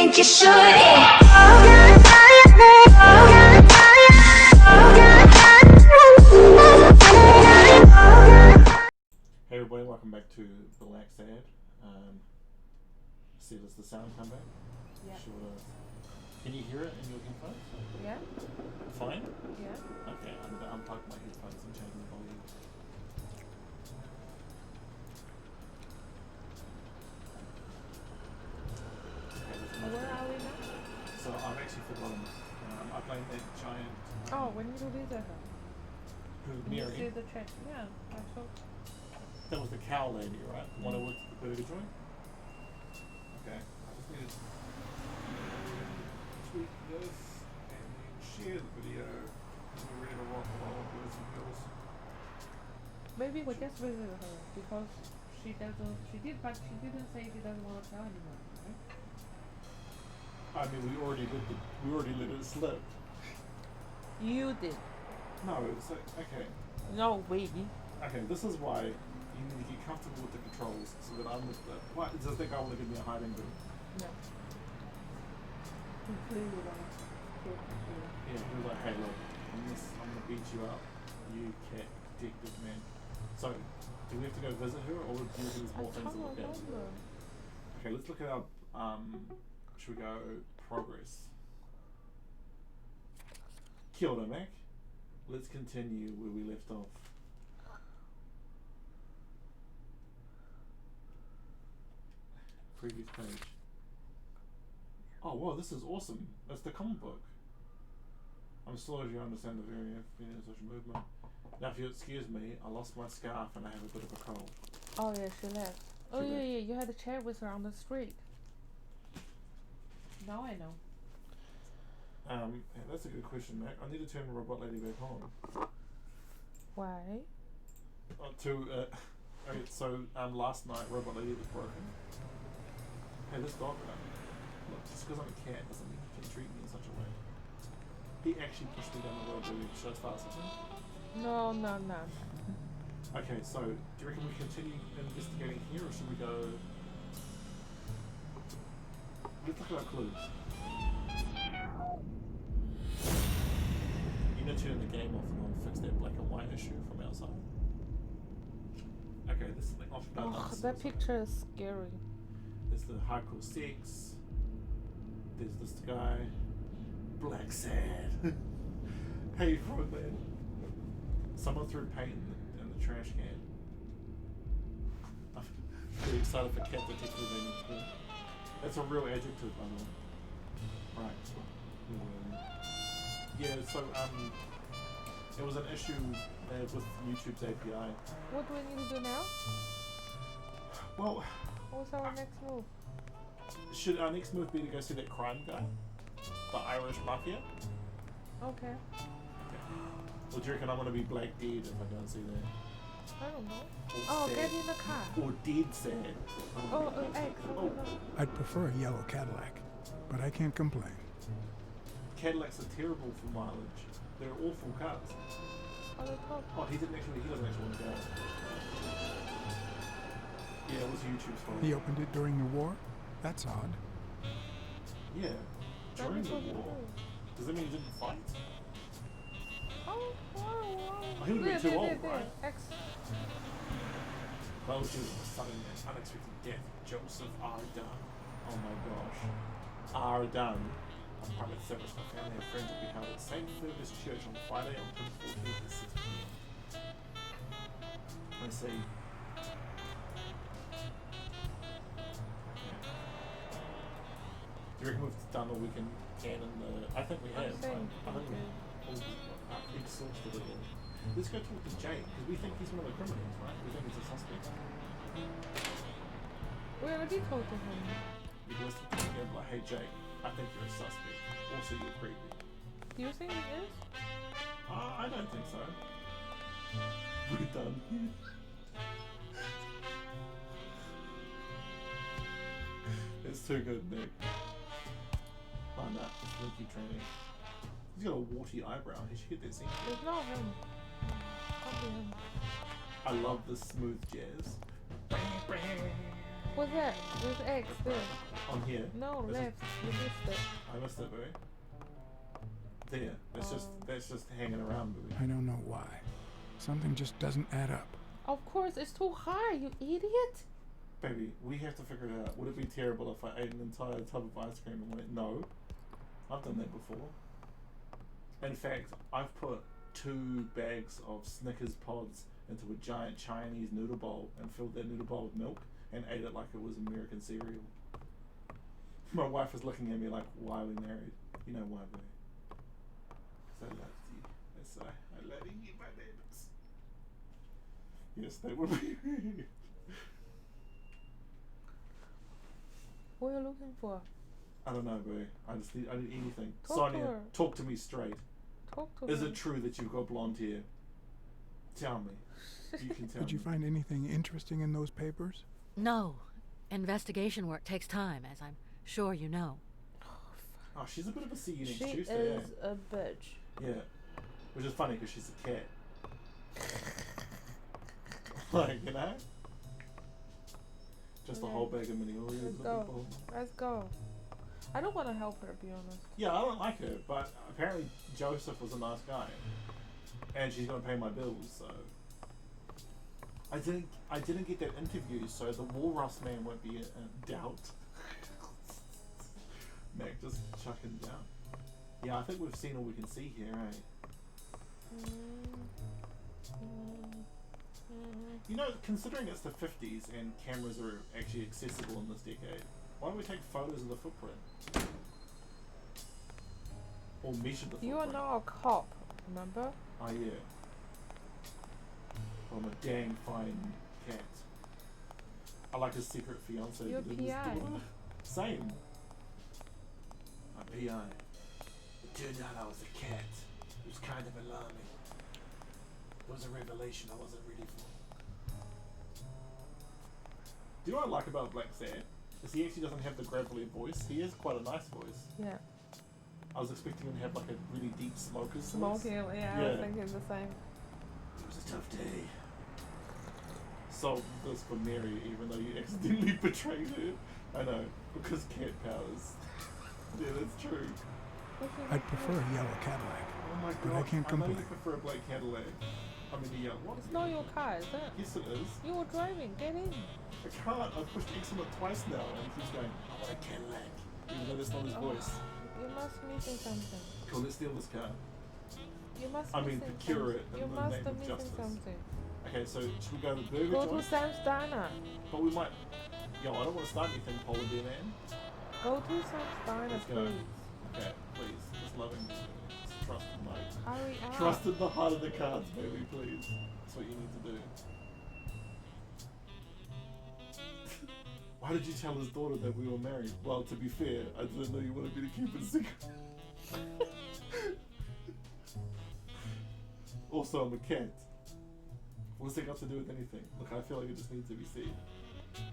think you should. Hey everybody, welcome back to Blacksad. See, does the sound come back? Yeah. Sure does. Can you hear it in your headphones? Yeah. Fine? Yeah. Okay, I'm going to unplug my headphones and change the volume. Okay, Where are we now? so I've actually forgotten. I played that giant... Oh, when you do that. Who, When you Mary? see the chat. Yeah, I saw. That was the cow lady, right? The one who worked at the burger joint? Okay, I just need to tweak this and then share the video. We're ready to rock and roll, boys and girls. Maybe we just visit her because she doesn't. She did, but she didn't say she doesn't want to tell anyone. Right? I mean, we already let it slip. You did. No, it's like, okay. No, we. Okay, this is why you need to get comfortable with the controls so that I'm with the... What, does this think I want to give me a hiding boot? No. Completely wrong. Yeah, he was like, hey look, I'm gonna beat you up, you cat detective man. So, do we have to go visit her or do you think there's more things to look at? Okay, let's look at our, should we go progress? Kia ora, Mac. Let's continue where we left off. Previous page. Oh wow, this is awesome. That's the comic book. I'm slow as you understand the very social movement. Now if you excuse me, I lost my scarf and I have a bit of a cold. Oh yeah, she left. Oh yeah, yeah, you had a chat with her on the street. Now I know. Yeah, that's a good question, Mac. I need to turn the robot lady back on. Why? Okay, so last night robot lady was broken. Hey, this dog, look, just because I'm a cat doesn't mean he can treat me in such a way. He actually pushed me down the road, dude. Should I start something? No. Okay, so do you reckon we continue investigating here or should we go... Let's look at our clues. You need to turn the game off and I'll fix that black and white issue from outside. Okay, this is like off about that picture is scary. There's the hardcore sex. There's this guy. Blacksad. Hey, man. Someone threw paint in the trash can. I'm really excited for cat detective and that's a real adjective, by the way. Right. Yeah, so it was an issue with YouTube's API. What do we need to do now? Well, What's our next move? should our next move be to go see that crime guy? The Irish Mafia? Okay. Or do you reckon I'm gonna be Black Dead if I don't see that? I don't know. Or Get in the car. Or Dead Sad. X. Oh. I'd prefer a yellow Cadillac, but I can't complain. Cadillacs are terrible for mileage. They're awful cars. Oh, he doesn't actually want to go. Yeah, it was YouTube's fault. He opened it during the war? That's odd. Yeah, during the war. Does that mean he didn't fight? Oh, He would have been too old, right? X. Well, due to the sudden and unexpected death of Joseph R. Dunn. Oh my gosh. R. Dunn, a private service for family and friends will be held at St. Fergus Church on Friday, October 14th at 6 p.m. Let's see. Do you reckon we've done all we can in the... I think we have. I think we've exhausted it all. Let's go talk to Jake, because we think he's one of the criminals, right? We think he's a suspect. We already told him. You listen to him like, hey Jake, I think you're a suspect. Also, you're creepy. Do you think he is? I don't think so. We're done. It's too good, Nick. Oh no, it's Linky training. He's got a warty eyebrow. He should get that scene. It's not him. Probably him. I love the smooth jazz. What's that? There's X there. On here. No, Is it- left. You missed it. I missed it, Boo. There. That's just hanging around, Boo. I don't know why. Something just doesn't add up. Of course, it's too high, you idiot. Baby, we have to figure it out. Would it be terrible if I ate an entire tub of ice cream and went, no? I've done that before. In fact, I've put 2 bags of Snickers pods into a giant Chinese noodle bowl and filled that noodle bowl with milk and ate it like it was American cereal. My wife was looking at me like, why are we married? You know why, baby? Because I loved you. That's why I love you, my babies. Yes, that would be What are you looking for? I don't know, bro. I need anything. Talk Sonia, to her. talk to me straight. Talk to Is her. it true that you've got blonde hair? Tell me. You can tell Did you me. find anything interesting in those papers? No. Investigation work takes time, as I'm sure you know. Oh, she's a bit of a see you next She Tuesday, is a bitch. Yeah. Which is funny because she's a cat. Like, you know? Just a Okay. whole bag of mini Oreos. Let's would be go. bomb. Let's go. I don't want to help her, to be honest. Yeah, I don't like her, but apparently Joseph was a nice guy. And she's gonna pay my bills, so I didn't get that interview, so the Walrus man won't be in doubt. Mac just chucking down. Yeah, I think we've seen all we can see here, eh? You know, considering it's the 50s and cameras are actually accessible in this decade, why don't we take photos of the footprint? Or measure the footprint? You are not a cop, remember? Oh yeah. I'm a dang fine cat. I like his secret fiance. You're but it was PI. daughter. Same. I'm PI. It turned out I was a cat. It was kind of alarming. It was a revelation I wasn't ready for. Do you know what I like about Blacksad? Is he actually doesn't have the gravelly voice. He has quite a nice voice. Yeah. I was expecting him to have like a really deep smoker's Smoking, voice. yeah, I was thinking the same. It was a tough day. Solved this for Mary, even though you accidentally betrayed her. I know, because cat powers. Yeah, that's true. I'd prefer a yellow Cadillac. Oh my But god, I can't know you complain. prefer a black Cadillac. I mean, yeah, what? It's not your car, is it? Yes, it is. You were driving, get in. I can't. I've pushed X on it twice now, and he keeps going, I want a Cadillac. Even though that's not his voice. You must be missing something. Cool, let's steal this car. You must I mean, missing procure it something. in You the must name be of missing justice. something. Okay, so should we go to the burger Go to joint? Sam's Diner. But we might. Yo, I don't want to start anything, Polar Bear Man. Go to Sam's Diner, Let's go. please. Okay, please. Just loving this. Trust in my. Hurry up. Trust in the heart of the cards, baby, please. That's what you need to do. Why did you tell his daughter that we were married? Well, to be fair, I didn't know you wanted me to keep it secret. Also, I'm a cat. What's that got to do with anything? Look, I feel like it just needs to be said.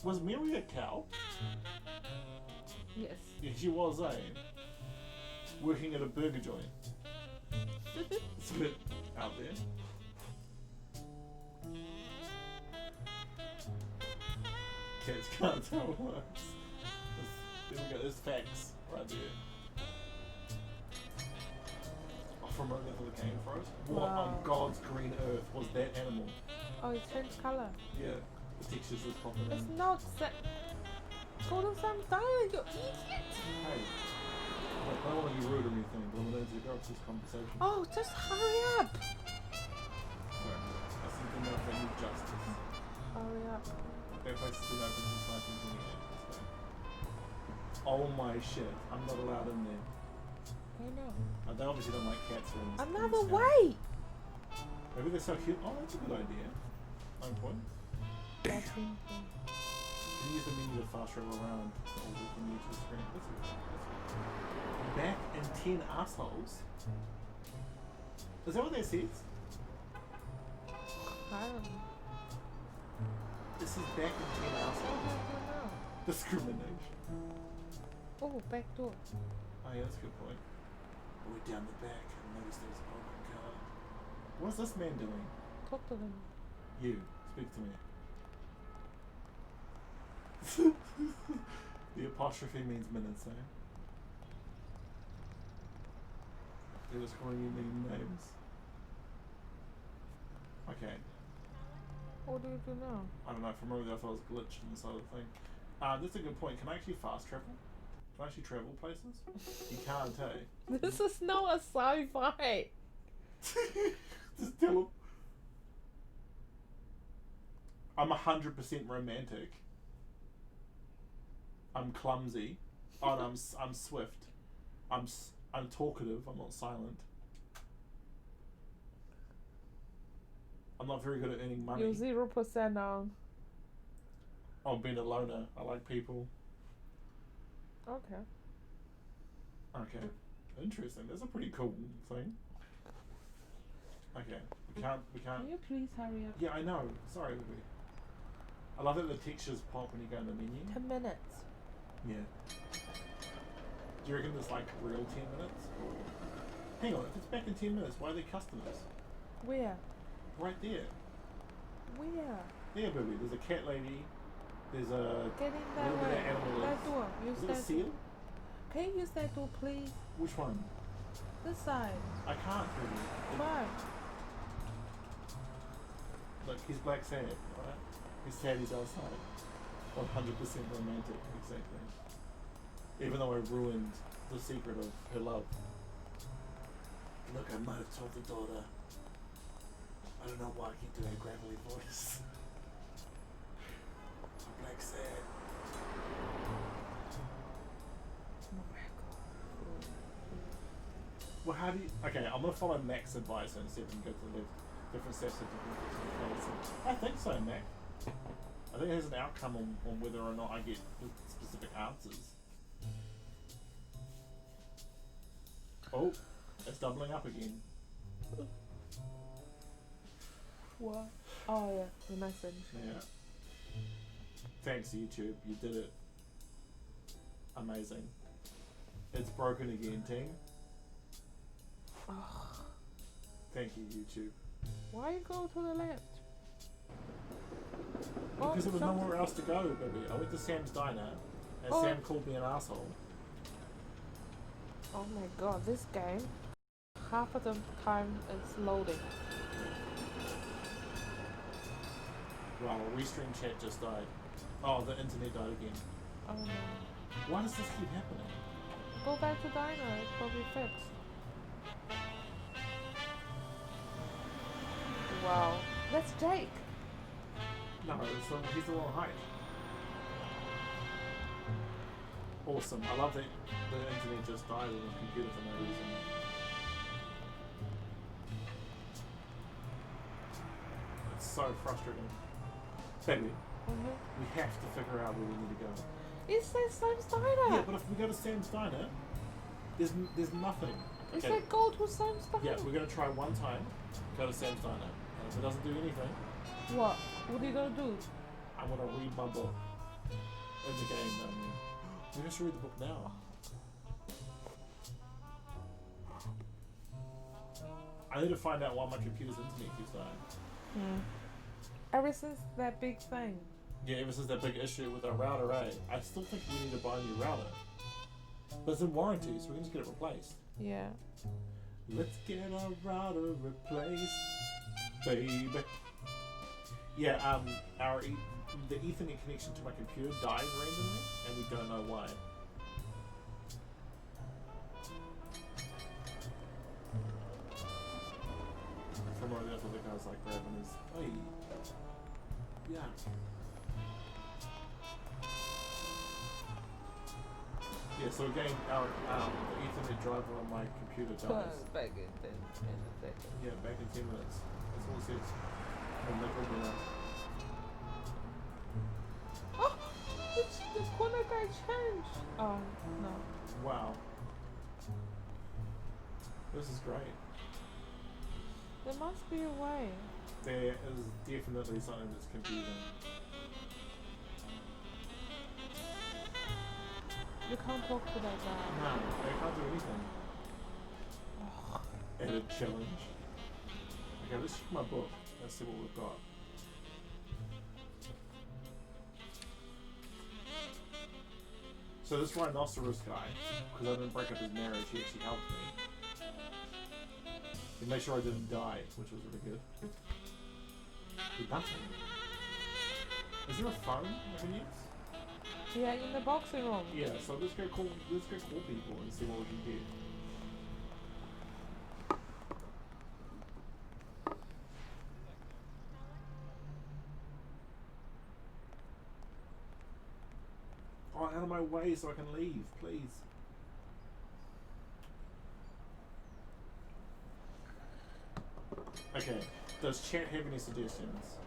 Was Mary a cow? Yes. Yeah, she was, eh? Working at a burger joint. It's a bit out there. Cats can't tell words. There we go, there's facts right there. Oh, from where the game froze. What on Wow. God's green earth was that animal? Oh, it changed color. Yeah, the texture's just popping It's in. not Go to Sam's Diner, you idiot. Hey, look, I don't want to be rude or anything, but I'm going to interrupt this conversation. Oh, just hurry up. Sorry, I seem to know if they need justice. Hurry up. That place has been open since 1928. So. Oh my shit, I'm not allowed in there. I know. They obviously don't like cats or anything. Another way. Maybe they're so cute. Oh, that's a good idea. No point. Damn. Can you use the menu to fast travel around or the menu to the screen? That's good. That's good. Back in 10 assholes? Is that what that says? I don't know. This is back in 10 How assholes. do you know? Discrimination. Oh, back door. Oh yeah, that's a good point. We're down the back and notice there's a open car. What's this man doing? Talk to them. You, speak to me. The apostrophe means menacing. They're just calling you mean names. Okay. What do you do now? I don't know, from over there I thought it was glitched in the side of the thing. That's a good point. Can I actually fast travel? Can I actually travel places? You can't, eh? This is not a sci-fi. Just tell him. I'm 100% romantic. I'm clumsy. Oh, and I'm swift. I'm talkative. I'm not silent. I'm not very good at earning money. You're 0% on. Oh, being a loner. I like people. Okay. Okay. Interesting. That's a pretty cool thing. Okay. We can't. Can you please hurry up? Yeah, I know. Sorry, baby. I love that the textures pop when you go in the menu. 10 minutes. Yeah. Do you reckon there's like real 10 minutes? Or... Hang on, if it's back in 10 minutes, why are they customers? Where? Right there. Where? There, baby. There's a cat lady. There's a Get in that little bit way. of animal That legs. door. Use Is it that a seal? door. Can you use that door, please? Which one? This side. I can't, baby. Why? Look, he's Blacksad, right? He's sad he's outside. 100% romantic, exactly. Even though I ruined the secret of her love. Look, I might have told the daughter. I don't know why I keep doing a gravelly voice. Blacksad. Oh my god. Well, how do you... Okay, I'm going to follow Mac's advice and see if we can go to the left. Different steps of different place. I think so, Mac. I think there's an outcome on whether or not I get the specific answers. Oh, it's doubling up again. What? Oh yeah, the message. Yeah. Thanks, YouTube. You did it. Amazing. It's broken again, team. Thank you, YouTube. Why you go to the left? Because there was something- nowhere else to go, baby. I went to Sam's Diner, and Oh. Sam called me an asshole. Oh my god, this game, half of the time it's loading. Wow, Restream chat just died. Oh, the internet died again. Oh no. Why does this keep happening? Go back to diner, it's probably fixed. Wow. That's Jake. No, he's the wrong height. Awesome. I love that the internet just died on the computer for no reason. It's so frustrating. Baby, we have to figure out where we need to go. It says Sam's Diner. Yeah, but if we go to Sam's Diner, there's nothing. It said go to Sam's Diner. Yeah, we're going to try one time, go to Sam's Diner. And if it doesn't do anything, What? What are you gonna do? I'm going to read my book. In the game, maybe I should read the book now. I need to find out why my computer's internet keeps dying. Ever since that big thing. Yeah, ever since that big issue with our router, I still think we need to buy a new router. But it's in warranty, so we can just get it replaced. Yeah. Let's get our router replaced, baby. Yeah, the Ethernet connection to my computer dies randomly, and we don't know why. From over there, I thought the guy was like grabbing his. Hey. Yeah. Yeah, so again, the Ethernet driver on my computer dies. Back in a second. Yeah, back in 10 minutes. That's all it says. And look over there. Oh! The corner guy changed! Oh, no. Wow. This is great. There must be a way. There is definitely something that's confusing. You can't talk to that guy. No, they can't do anything. Edit challenge. Okay, let's check my book. Let's see what we've got. So this rhinoceros guy, because I didn't break up his marriage, he actually helped me. He made sure I didn't die, which was really good. Good nothing. Is there a phone I can use? Yeah, in the boxing room. Yeah, so let's go call people and see what we can get. Oh, out of my way so I can leave, please. Okay, does chat have any suggestions?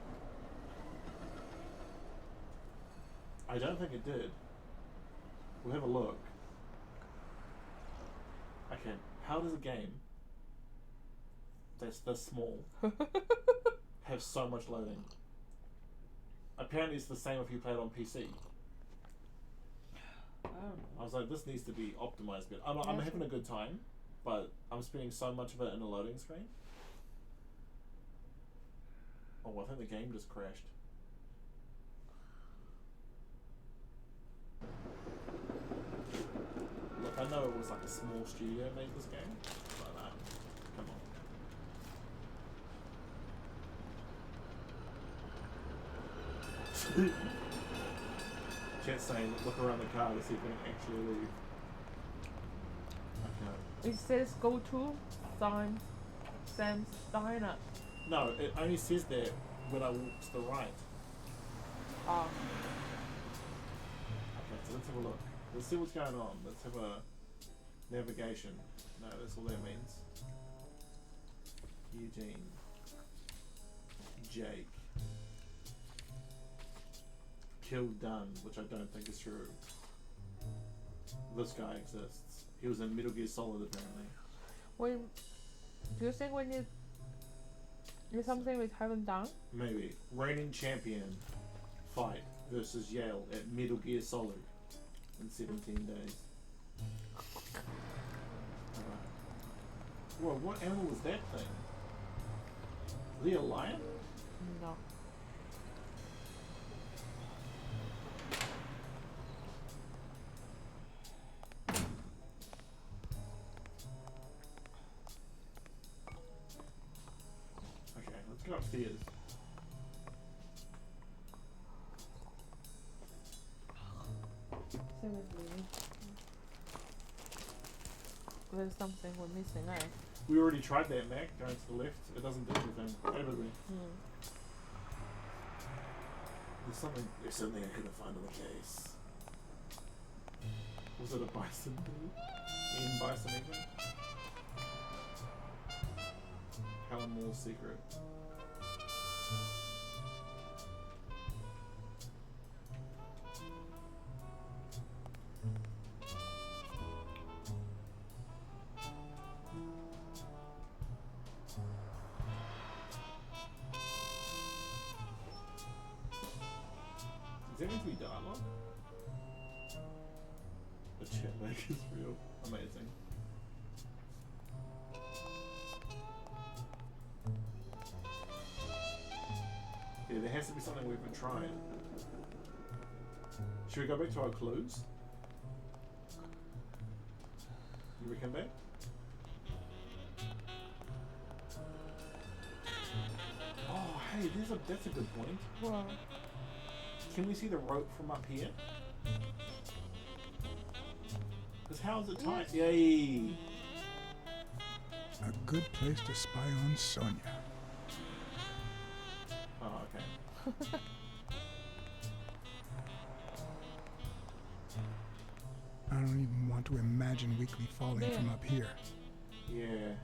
I don't think it did. We'll have a look. Okay, how does a game that's this small have so much loading? Apparently it's the same if you play it on PC. I don't know. I was like, this needs to be optimized a bit. I'm having a good time, but I'm spending so much of it in a loading screen. Oh, I think the game just crashed. Look, I know it was like a small studio made this game, but come on. Chat's saying, look around the car to see if we can actually leave. Okay. It says go to Sam's Diner. No, it only says that when I walk to the right. Ah. Okay, so let's have a look. Let's see what's going on. Let's have a navigation. No, that's all that means. Eugene. Jake. Kill done, which I don't think is true. This guy exists. He was in Metal Gear Solid apparently. Do you think we need something we haven't done? Maybe. Reigning champion fight versus Yale at Metal Gear Solid in 17 days. Alright. Whoa, what animal was that thing? Was he a lion? No. Okay, let's go upstairs. Seriously. There's something we're missing, eh? We already tried that, Mac, going to the left. It doesn't do anything. Over there. There's something I couldn't find on the case. Was it a bison? In bison even? Helen Moore's secret. Is that meant to be dialogue? The chat lag is real. Amazing. Yeah, there has to be something we haven't tried. Should we go back to our clues? You reckon back? Oh, hey, that's a good point. Well, Can we see the rope from up here? Because how is it tied? Yay! A good place to spy on Sonia. Oh, okay. I don't even want to imagine Weekly falling from up here. Yeah.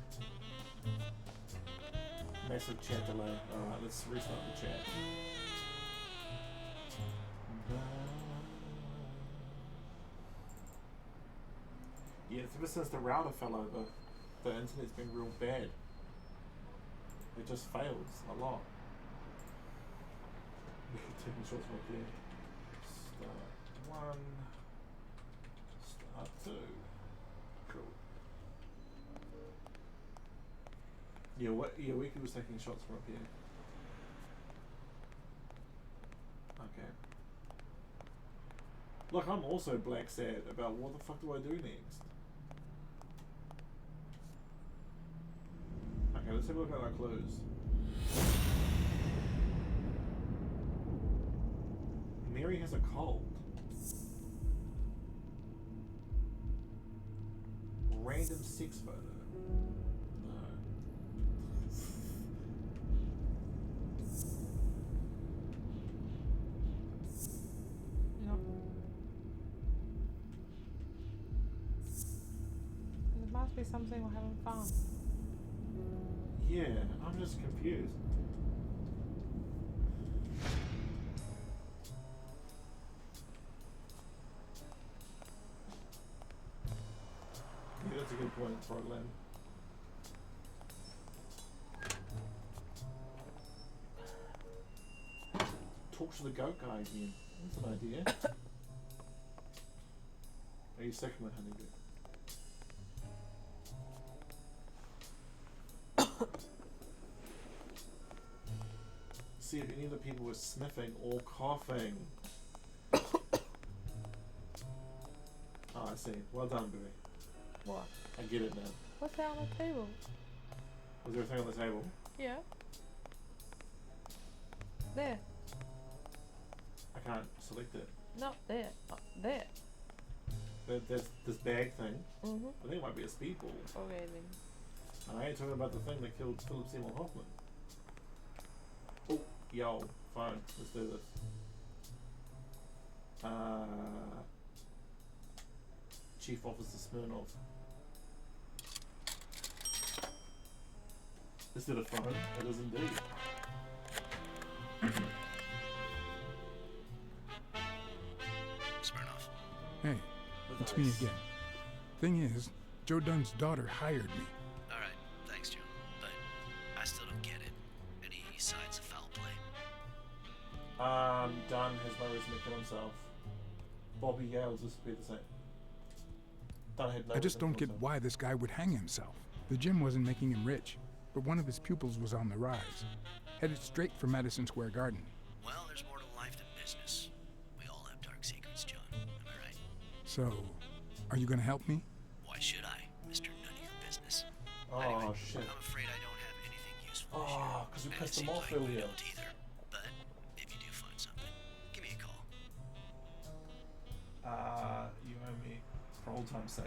Massive chat delay. Alright, let's restart the chat. Yeah, ever since the router fell over, the internet's been real bad. It just fails a lot. Taking shots right there. Start 1. Start 2. Cool. Yeah, Wiki was taking shots from up here. Okay. Look, I'm also Blacksad about what the fuck do I do next. Okay, let's have a look at our clues. Mary has a cold. Random sex photo. No. No. There must be something we haven't found. Yeah, I'm just confused. Yeah, that's a good point, Valen. Talk to the goat guy again. That's an idea. Are you sick, my honeybee? See if any of the people were sniffing or coughing. Oh, I see. Well done, baby. What? I get it now. What's that on the table? Was there a thing on the table? Yeah. There. I can't select it. No, there. There. There's this bag thing. Mm-hmm. I think it might be a speedball. Okay then. And I ain't talking about the thing that killed Philip Seymour Hoffman. Oh, yo, fine. Let's do this. Chief Officer Smirnov. Is it a phone? It is indeed. Smirnoff. Hey, it's me again. Thing is, Joe Dunn's daughter hired me. All right, thanks, Joe. But I still don't get it. Any signs of foul play? Dunn has no reason to kill himself. Bobby Yale's disappeared the same. Dunn had no I just reason to don't kill get why this guy would hang himself. The gym wasn't making him rich, but one of his pupils was on the rise. Headed straight for Madison Square Garden. Well, there's more to life than business. We all have dark secrets, John. Am I right? So, are you gonna help me? Why should I, Mr. None of Your Business? Oh, Anyway, shit. I'm afraid I don't have anything useful to Oh, share. 'cause we And pissed it him seems off like we earlier. don't either. But if you do find something, give me a call. You owe me for old time's sake.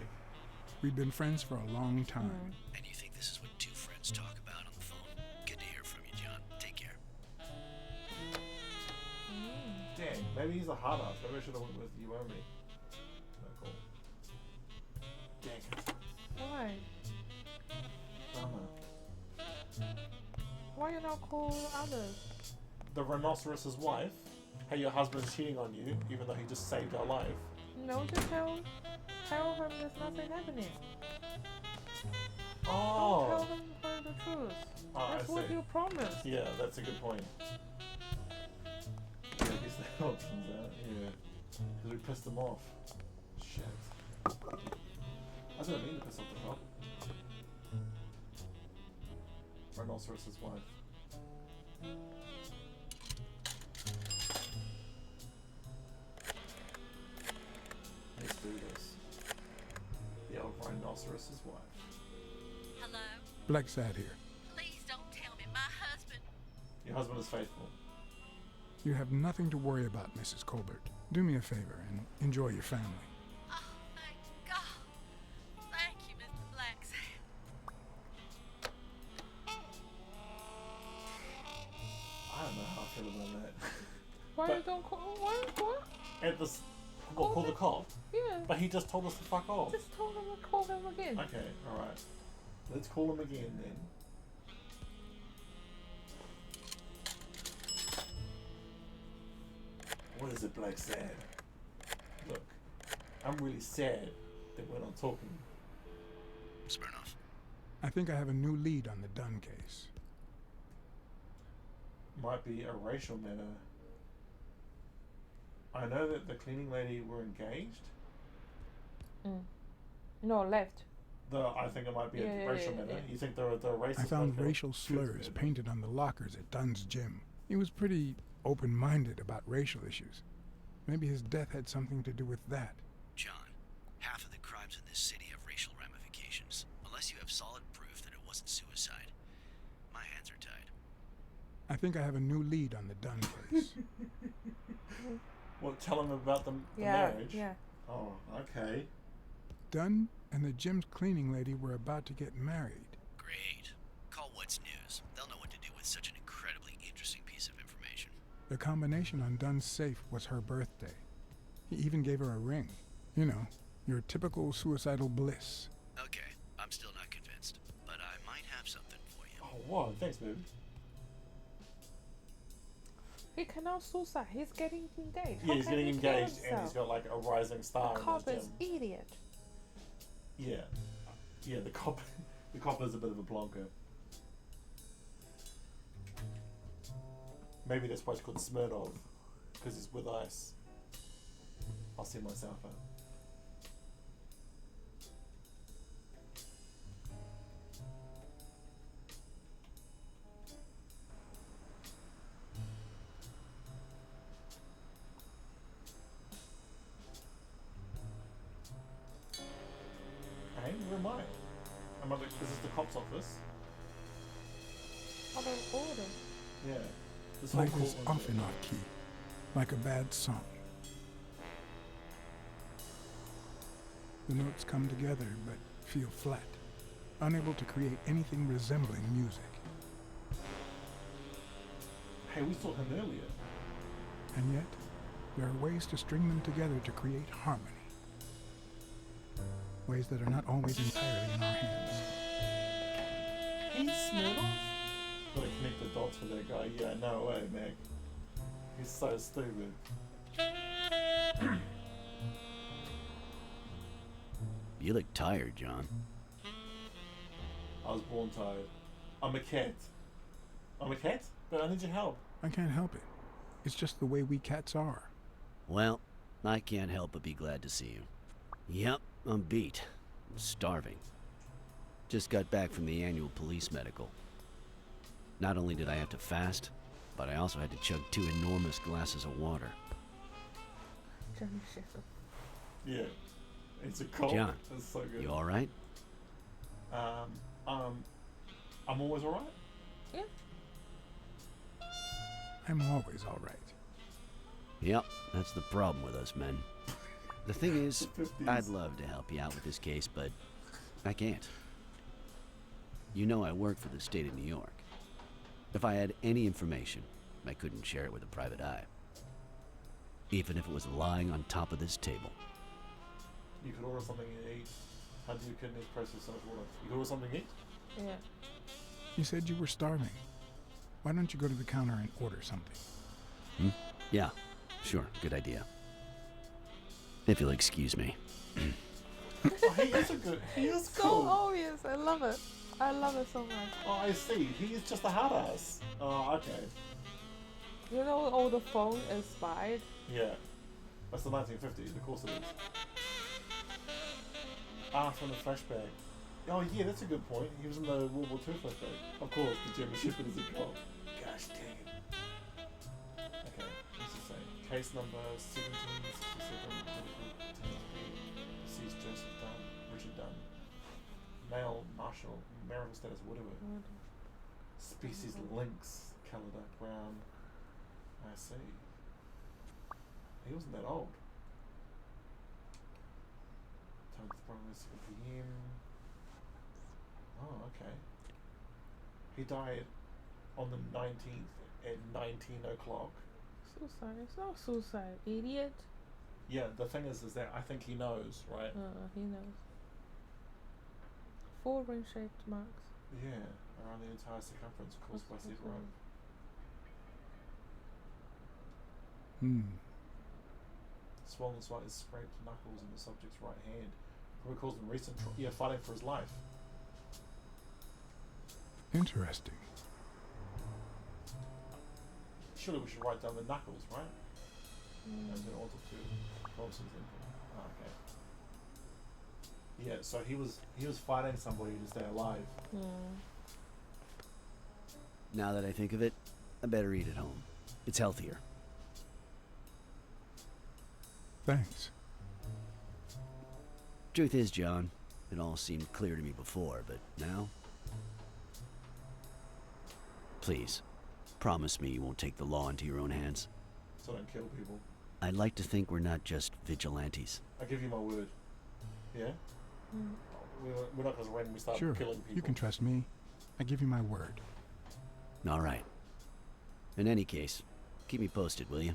We've been friends for a long time. And you think this is what two friends talk about on the phone? Good to hear from you, John. Take care. Damn, maybe he's a hard ass. Maybe I should have went with you owe me. No, cool. Dang it. Why? Bummer. Why you not call others? The rhinoceros's wife. Hey, your husband's cheating on you, even though he just saved our life. No, just tell him there's nothing happening. Don't Oh! tell them the truth. Oh, That's I what see. you promised. Yeah, that's a good point. Yeah, I guess that all turns out. Yeah. Because we pissed them off. Shit. I didn't mean to piss off the cop. Rhinoceros's wife. Let's do this. The old rhinoceros's wife. Hello? Blacksad here. Please don't tell me my husband. Your husband is faithful. You have nothing to worry about, Mrs. Colbert. Do me a favor and enjoy your family. Oh, thank God. Thank you, Mr. Blacksad. I don't know how I feel about that. Why But- you don't call? What? At this, we'll call the cop. Yeah. But he just told us to fuck off. Just told him to call them again. Okay, alright. Let's call him again then. What is it, Blacksad? Look, I'm really sad that we're not talking. Smirnoff. I think I have a new lead on the Dunn case. Might be a racial matter. I know that the cleaning lady were engaged. No, left. I think it might be a racial matter. yeah. You think they're racist? I found like racial slurs painted on the lockers at Dunn's gym. He was pretty open-minded about racial issues. Maybe his death had something to do with that. John, half of the crimes in this city have racial ramifications. Unless you have solid proof that it wasn't suicide, my hands are tied. I think I have a new lead on the Dunn case. Well, tell him about the marriage. Yeah. Oh, okay. Dunn and the gym's cleaning lady were about to get married. Great. Call What's News. They'll know what to do with such an incredibly interesting piece of information. The combination on Dunn's safe was her birthday. He even gave her a ring. You know, your typical suicidal bliss. Okay, I'm still not convinced, but I might have something for you. Oh, wow. Thanks, baby. He cannot suicide. He's getting engaged. Yeah, How he's can getting he kill engaged, and he's himself? got like a rising star The in cop his is gym. idiot. Yeah. Yeah, the cop is a bit of a plonker. Maybe that's why it's called Smirnov, because it's with ice. I'll see myself out. Hey, where am I? Is this the cop's office? Out of order. Yeah. This whole Life is courtroom's off and there. off key, like a bad song. The notes come together but feel flat, unable to create anything resembling music. Hey, we saw him earlier. And yet, there are ways to string them together to create harmony. Ways that are not always entirely in our hands. He's Smirnoff? Gotta connect the dots for that guy. Yeah, no way, Meg. He's so stupid. You look tired, John. I was born tired. I'm a cat. I'm a cat? But I need your help. I can't help it. It's just the way we cats are. Well, I can't help but be glad to see you. Yep, I'm beat. I'm starving. Just got back from the annual police medical. Not only did I have to fast, but I also had to chug 2 enormous glasses of water. Johnny Shepherd. Yeah. It's a cult. John, It's so good. You alright? I'm always alright? Yeah. I'm always all right. Yep, that's the problem with us men. The thing is, The 50s. I'd love to help you out with this case, but I can't. You know I work for the state of New York. If I had any information, I couldn't share it with a private eye. Even if it was lying on top of this table. You could order something to eat. How do you kidneys process so much water? You could order something to eat? Yeah. You said you were starving. Why don't you go to the counter and order something? Yeah, sure, good idea. If you'll excuse me. Oh, he is a good. He is So cool. obvious. I love it. I love it so much. Oh, I see. He is just a hard ass. Oh, okay. You know, all the phone inspired. Yeah. That's the 1950s. Of course it is. Ah, from the flashback. Oh, yeah, that's a good point. He was in the World War II flashback. Of course, the German Shepherd is a cop. Gosh dang it. Okay, what's it say? Case number 1767. Deceased Joseph Dunn. Richard Dunn. Male, martial, marital status, whatever. Species lynx, Calida, brown. I see. He wasn't that old. Time to probably 7 p.m. Oh, okay. He died on the 19th at 19 o'clock. Suicide. It's not suicide. Idiot. Yeah, the thing is that I think he knows, right? He knows. 4 ring-shaped marks. Yeah, around the entire circumference caused by said rope. Swollen slightly scraped knuckles in the subject's right hand. Probably caused him recent fighting for his life. Interesting. Surely we should write down the knuckles, right? And then order to Thompson's info. Oh, okay. Yeah, so he was fighting somebody to stay alive. Now that I think of it, I better eat at home. It's healthier. Thanks. Truth is, John, it all seemed clear to me before, but now? Please, promise me you won't take the law into your own hands. So don't kill people. I'd like to think we're not just vigilantes. I give you my word. Yeah? Mm. We're not going to randomly start Sure, killing people. you can trust me. I give you my word. All right. In any case, keep me posted, will you?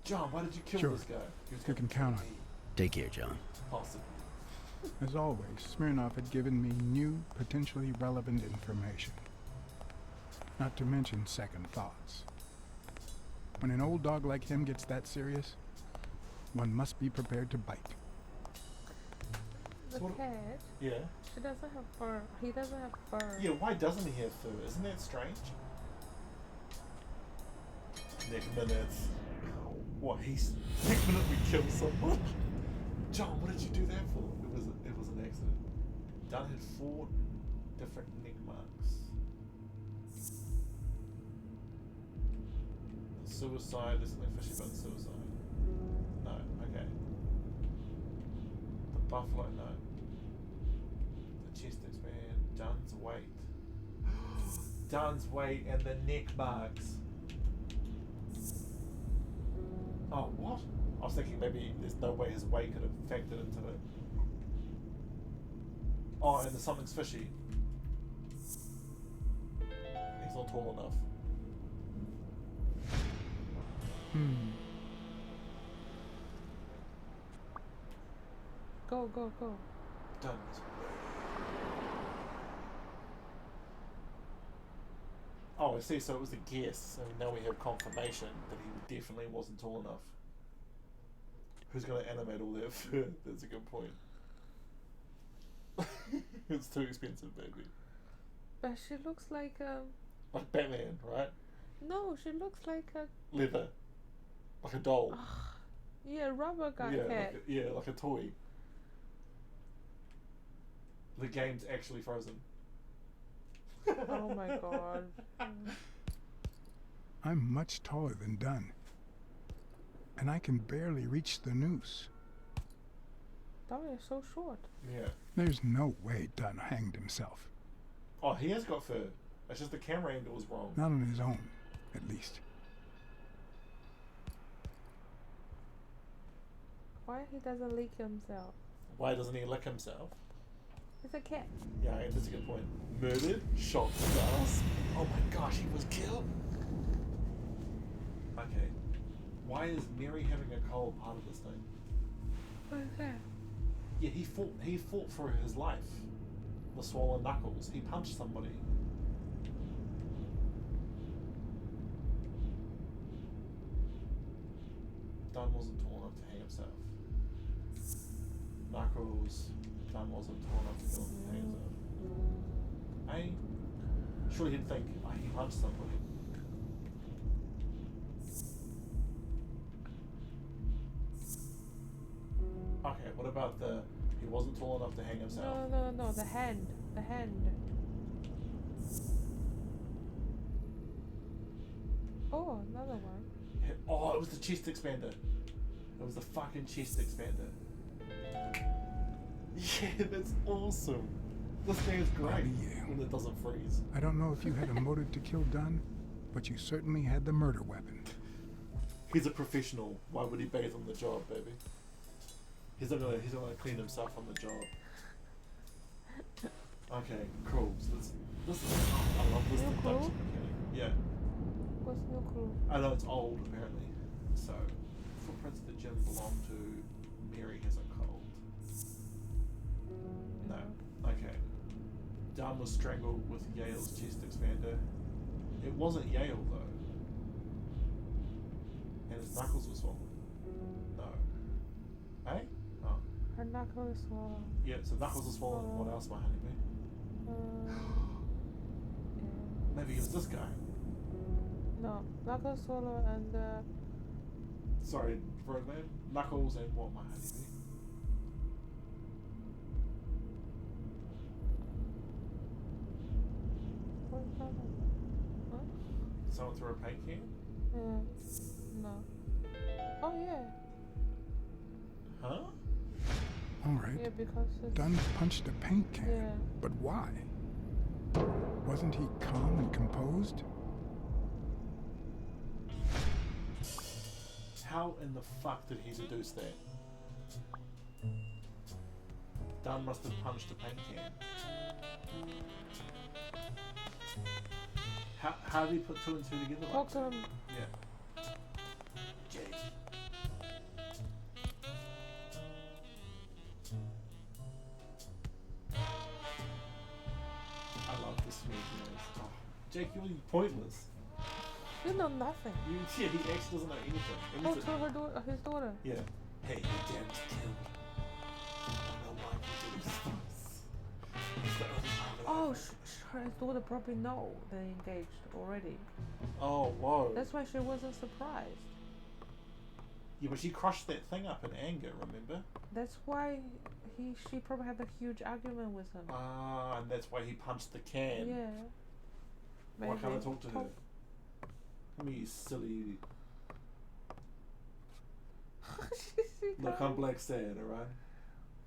John, why did you kill Sure. this guy? He was You gonna can kill count on me, Take care, John. possibly. As always, Smirnov had given me new, potentially relevant information. Not to mention second thoughts. When an old dog like him gets that serious, one must be prepared to bite. The So what- cat, Yeah. she doesn't have fur. He doesn't have fur. Yeah, why doesn't he have fur? Isn't that strange? Next minute. What, next minute we kill someone? John, what did you do that for? It was an accident. Dunn had 4 different neck marks. Suicide, there's something fishy about suicide. No, okay. The buffalo, no. The chest expand, Dunn's weight. Dunn's weight and the neck marks. Oh, what? I was thinking maybe there's no way his weight could have factored into it. Oh, and there's something's fishy. He's not tall enough. Go, go, go. Done. Oh, I see. So it was a guess. So now we have confirmation that he definitely wasn't tall enough. Who's going to animate all that fur? That's a good point. It's too expensive, baby. But she looks like a... Like Batman, right? No, she looks like a... Leather. Like a doll. Yeah, rubber guy cat. Like a toy. The game's actually frozen. Oh my god. I'm much taller than Dunn. And I can barely reach the noose. That is so short. Yeah. There's no way Dunn hanged himself. Oh, he has got fur. It's just the camera angle was wrong. Not on his own, at least. Why he doesn't lick himself? Why doesn't he lick himself? He's a cat. Yeah, that's a good point. Murdered, shot in the ass. Oh my gosh, he was killed. Okay. Why is Mary having a cold part of this thing? What is that? Yeah, he fought for his life. The swollen knuckles. He punched somebody. Dunn wasn't tall enough to hang himself. Knuckles. Dunn wasn't tall enough to hang himself. Hey, surely he'd think, oh, he punched somebody. Okay, what about he wasn't tall enough to hang himself? No, the hand. The hand. Oh, another one. Oh, it was the chest expander. It was the fucking chest expander. Yeah, that's awesome. This thing is great Bobby, yeah. when it doesn't freeze. I don't know if you had a motive to kill Dunn, but you certainly had the murder weapon. He's a professional. Why would he bathe on the job, baby? He's not gonna clean himself on the job. Okay, cool. So this is I love this New deduction clue? mechanic. Yeah. What's no clue? I know it's old apparently. So footprints at the gym belong to Mary has a cold. No. Okay. Dunn was strangled with Yale's chest expander. It wasn't Yale though. And his knuckles were swollen. No. Eh? Oh. Her knuckle is swollen. Yeah, so knuckles are swollen. What else, my honeybee? Yeah. Maybe it was this guy. No, knuckle swollen and Sorry, Roadman. Knuckles and what, my honeybee? what's that? What? Someone threw a paint can? Yeah. No. Oh yeah. Huh? All right. Yeah, because it's... Dunn punched a paint can. Yeah. But why? Wasn't he calm and composed? How in the fuck did he deduce that? Dunn must have punched a paint can. How did he put two and two together? Talk to him. Yeah. Jake. I love this movie. Oh, Jake, you're pointless. You know nothing. Yeah, he actually doesn't know anything. Talk to his daughter. Yeah. Hey, your dad was killed. I don't know why you did this. It's the only time that Oh, I've- his daughter probably know they're engaged already. Oh, whoa. That's why she wasn't surprised. Yeah, but she crushed that thing up in anger, remember? That's why she probably had a huge argument with him. Ah, and that's why he punched the can. Yeah. Why can't I Maybe. talk to her? Come here, you silly... Look, I'm Blacksad, alright?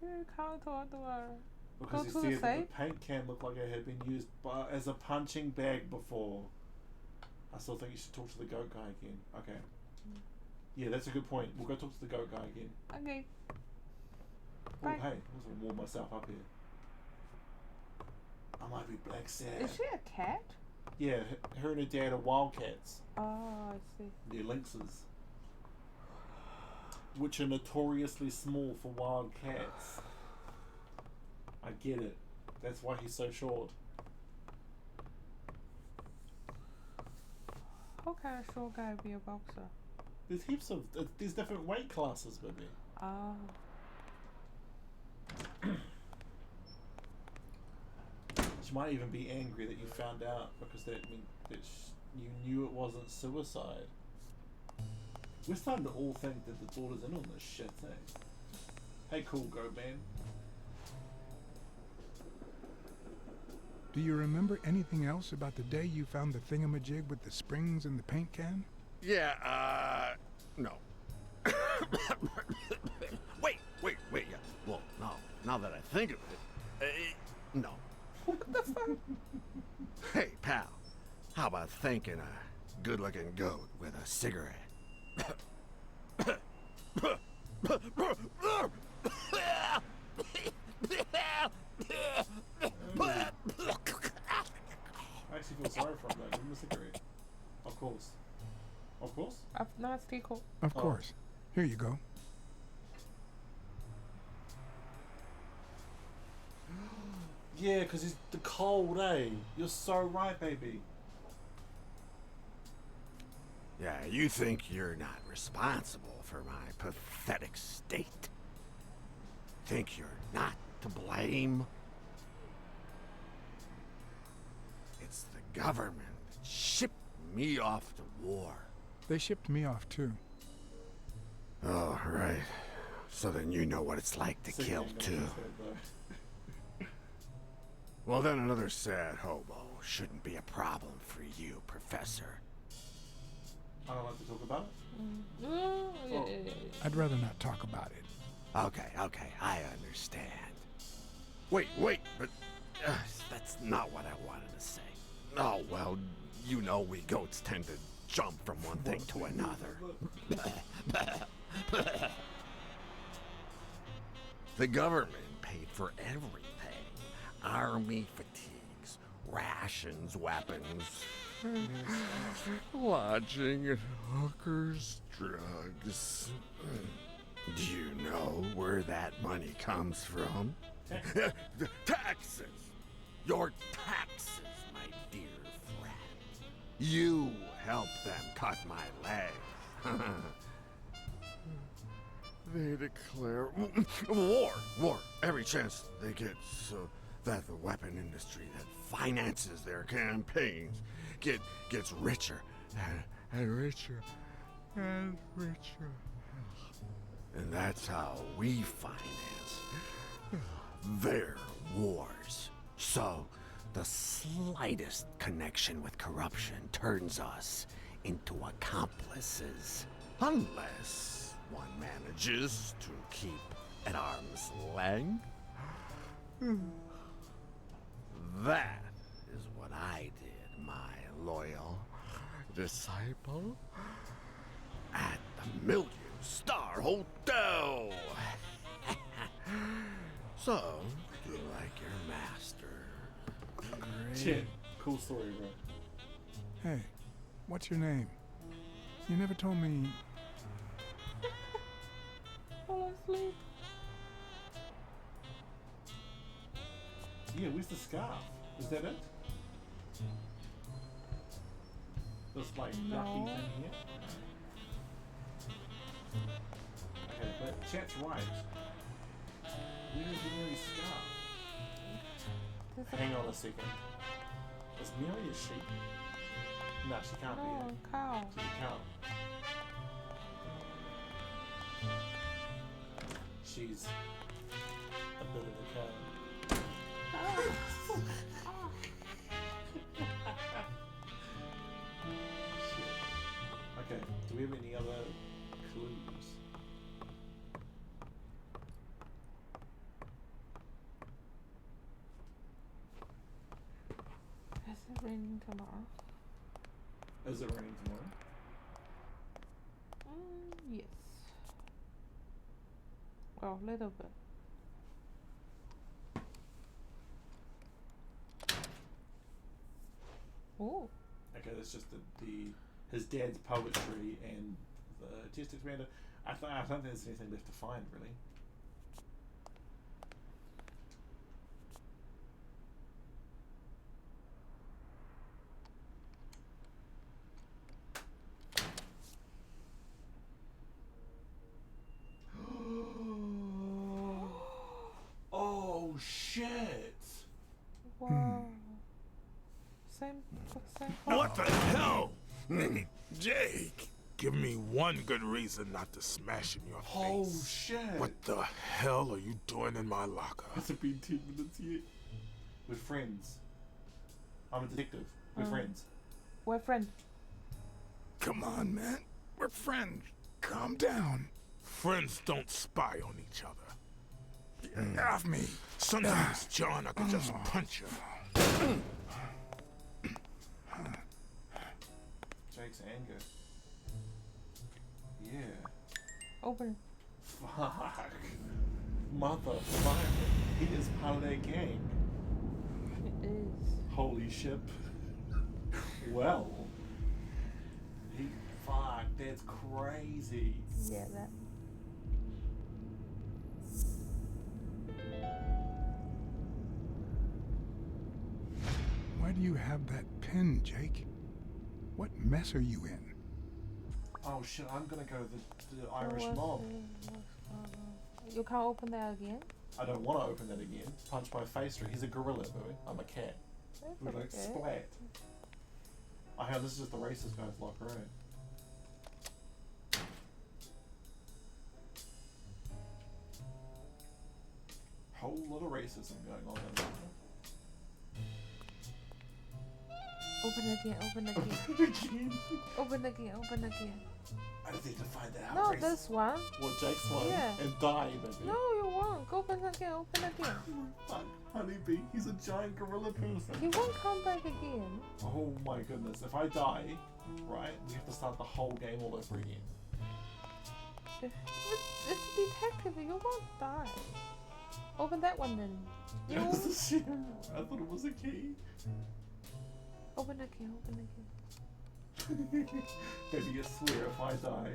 You can't talk to her. Because Go you to see the that safe. the paint can looked like it had been used as a punching bag before. I still think you should talk to the goat guy again. Okay. Yeah, that's a good point. We'll go talk to the goat guy again. Okay. Oh, Bye. hey, I'm just gonna warm myself up here. I might be Blacksad. Is she a cat? Yeah, her and her dad are wildcats. Oh, I see. They're lynxes. Which are notoriously small for wild cats. I get it. That's why he's so short. How can a short guy be a boxer? There's heaps of... There's different weight classes, baby. Oh. She might even be angry that you found out because that meant that you knew it wasn't suicide. We're starting to all think that the daughter's in on this shit thing. Hey, cool goat man. Do you remember anything else about the day you found the thingamajig with the springs and the paint can? Yeah, no. wait, yeah. Well, no, now that I think of it, no. What the fuck? Hey, pal, how about thanking a good-looking goat with a cigarette? I actually feel sorry for him though. Give him a cigarette. Of course. Of course? No, it's Tico. Of Oh. course. Here you go. Yeah, because it's the cold, eh? You're so right, baby. Yeah, you think you're not responsible for my pathetic state? Think you're not to blame? It's the government that shipped me off to war. They shipped me off too. Oh, right. So then you know what it's like to Cigarette kill, ain't gonna too. fix that, though. Well, then another sad hobo shouldn't be a problem for you, Professor. I don't like to talk about it. Oh, yeah. I'd rather not talk about it. Okay, I understand. Wait, but that's not what I wanted to say. Oh, well, you know we goats tend to jump from one thing to another. The government paid for everything. Army fatigues, rations, weapons, lodging at hookers, drugs. Do you know where that money comes from? Taxes! Your taxes, my dear friend. You helped them cut my legs. They declare war every chance they get so that the weapon industry that finances their campaigns gets richer and richer and richer. And that's how we finance their wars. So the slightest connection with corruption turns us into accomplices. Unless one manages to keep at arm's length. That is what I did, my loyal disciple, at the Million-Star Hotel. So, you like your master? Shit. Cool story, bro. Hey, what's your name? You never told me. Fall asleep. Yeah, where's the scarf? Is that it? This like lucky No. thing here? Okay, but chat's right. Where is the Mary scarf? Hang on a second. Is Mary a sheep? No, she can't No, be it. cow. She's a cow. She's a bit of a cow. Shit. Okay, do we have any other clues? Is it raining tomorrow? Is it raining tomorrow? Yes. Well, a little bit. Oh, Okay, that's just his dad's poetry and the test expander. I don't think there's anything left to find really. Oh shit! wow. Same. What the hell? Jake, give me one good reason not to smash in your Oh face. shit! What the hell are you doing in my locker? Hasn't been 10 minutes yet. We're friends. I'm a detective. We're friends. We're friends. Come on, man. We're friends. Calm down. Friends don't spy on each other. Get off me. Sometimes, John, I could just punch you. Jake's anger. Yeah. Open. Fuck. Motherfucker. He is part of that gang. It is. Holy shit. Well. Fuck, that's crazy. Yeah, that. Why do you have that pen, Jake? What mess are you in? Oh shit, I'm gonna go to the Irish mob. You can't open that again? I don't want to open that again. Punch my face through. He's a gorilla, boy. I'm a cat. That's We're like okay. splat. Oh, hell, this is just the racist guy's locker, right? Whole lot of racism going on in there. Open again, open again. Again? Open again, open again. I just need to find out. No, this one. What, Jake's one? Yeah. And die, maybe. No, you won't. Go open again, open again. Fuck, honeybee. He's a giant gorilla person. He won't come back again. Oh my goodness. If I die, right, we have to start the whole game all over again. It's a detective, you won't die. Open that one then. You That's the shit. I thought it was a key. open again, open again. Maybe you swear if I die.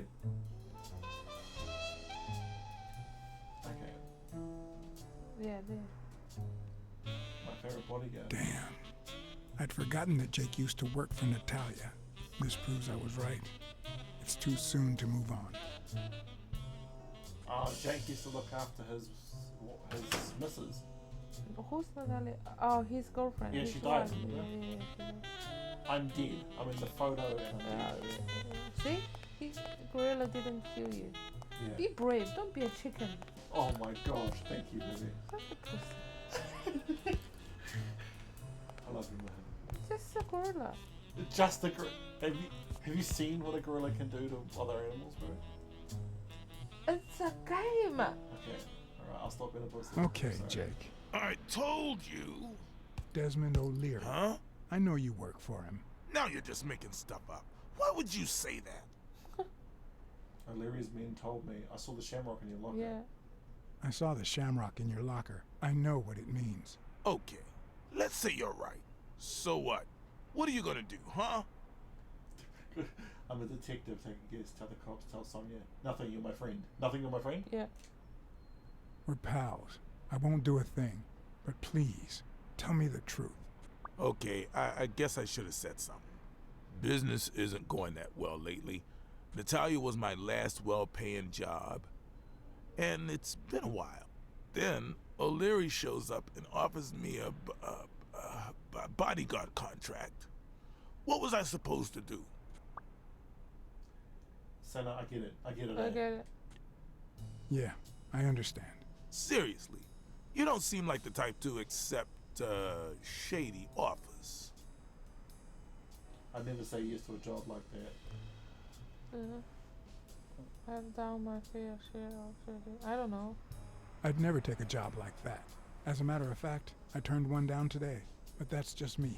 Okay. Yeah, there. My favorite bodyguard. Damn. I'd forgotten that Jake used to work for Natalia. This proves I was right. It's too soon to move on. Jake used to look after his missus. Who's Natalia? Oh, his girlfriend. Yeah, his she died, wife. remember? Yeah, she died. I'm dead. I'm in the photo and I'm dead. See? Gorilla didn't kill you. Yeah. Be brave, don't be a chicken. Oh my gosh, thank you, baby. Such a pussy. I love you, man. Just a gorilla. Just a gorilla. Have you seen what a gorilla can do to other animals, bro? It's a game. Okay, alright, I'll stop being a pussy. Okay, Sorry. Jake. I told you. Desmond O'Leary. Huh? I know you work for him. Now you're just making stuff up. Why would you say that? O'Leary's men told me. I saw the shamrock in your locker. Yeah. I saw the shamrock in your locker. I know what it means. Okay, let's say you're right. So what? What are you gonna do, huh? I'm a detective taking guess. Tell the cops, tell Sonia. Nothing, you're my friend. Nothing, you're my friend? Yeah. We're pals. I won't do a thing. But please, tell me the truth. Okay, I guess I should have said something. Business isn't going that well lately. Natalia was my last well-paying job, and it's been a while. Then O'Leary shows up and offers me a bodyguard contract. What was I supposed to do? Senna, I get it. I get it. I eh? get it. Yeah, I understand. Seriously, you don't seem like the type to accept shady offers. I'd never say yes to a job like that. I've done my fair share of shady. I don't know. I'd never take a job like that. As a matter of fact, I turned one down today. But that's just me.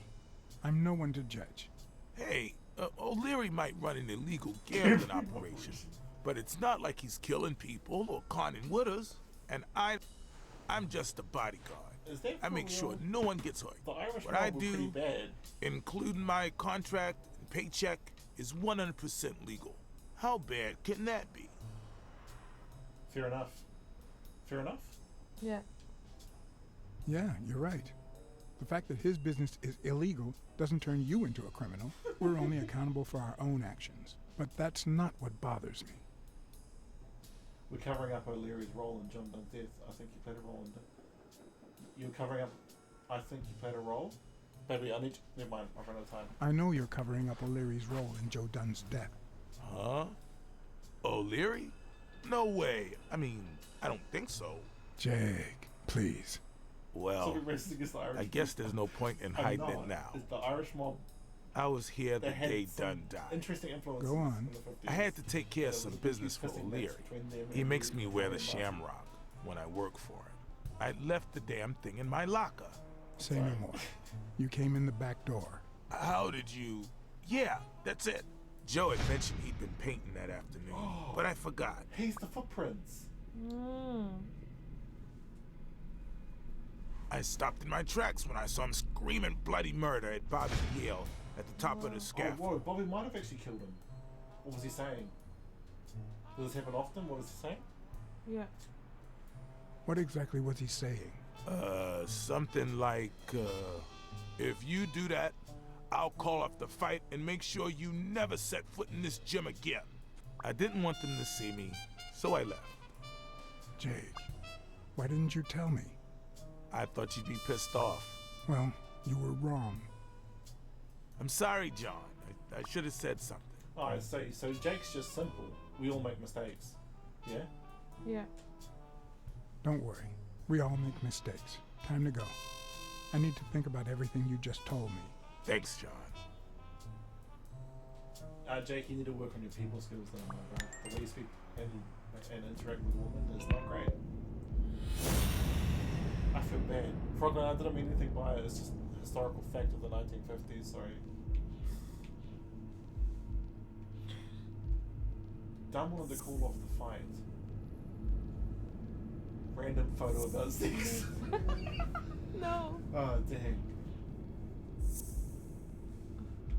I'm no one to judge. Hey, O'Leary might run an illegal gambling operation, but it's not like he's killing people or conning widows. And I'm just a bodyguard. Is that I for make sure real? no one gets hurt. The Irish What I mob were pretty do, bad. including my contract and paycheck, is 100% legal. How bad can that be? Fair enough. Fair enough? Yeah. Yeah, you're right. The fact that his business is illegal doesn't turn you into a criminal. We're only accountable for our own actions. But that's not what bothers me. We're covering up O'Leary's role in John Dunn's death. I think you played a role in it. You're covering up... I think you played a role? Baby, I need to... Never mind, I've run out of time. I know you're covering up O'Leary's role in Joe Dunn's death. Huh? O'Leary? No way. I mean, I don't think so. Jake, please. So Well, we're racing against the Irish I guess there's no point in I'm hiding it not. now. It's the Irish mob I was here the that had day some Dunn died. interesting influences Go on. in the 50s. I had to take care of There some was a big business for pissing match O'Leary. between them He and makes the me wear the Italian mafia. shamrock when I work for him. I left the damn thing in my locker. Say no more. You came in the back door. How did you... Yeah, that's it. Joe had mentioned he'd been painting that afternoon, but I forgot. He's the footprints. I stopped in my tracks when I saw him screaming bloody murder at Bobby Yale at the top of the Oh, scaffold. whoa, Bobby might have actually killed him. What was he saying? Does this happen often? What was he saying? Yeah. What exactly was he saying? Something like, if you do that, I'll call off the fight and make sure you never set foot in this gym again. I didn't want them to see me, so I left. Jake, why didn't you tell me? I thought you'd be pissed off. Well, you were wrong. I'm sorry, John. I should have said something. Alright, so Jake's just simple. We all make mistakes. Yeah? Yeah. Don't worry. We all make mistakes. Time to go. I need to think about everything you just told me. Thanks, John. Jake, you need to work on your people skills then, my bro. The way you speak and interact with women is not great. I feel bad. Frogman, I didn't mean anything by it. It's just a historical fact of the 1950s, sorry. Dunn wanted to call off the fight. Random photo about sex. No. Oh, dang.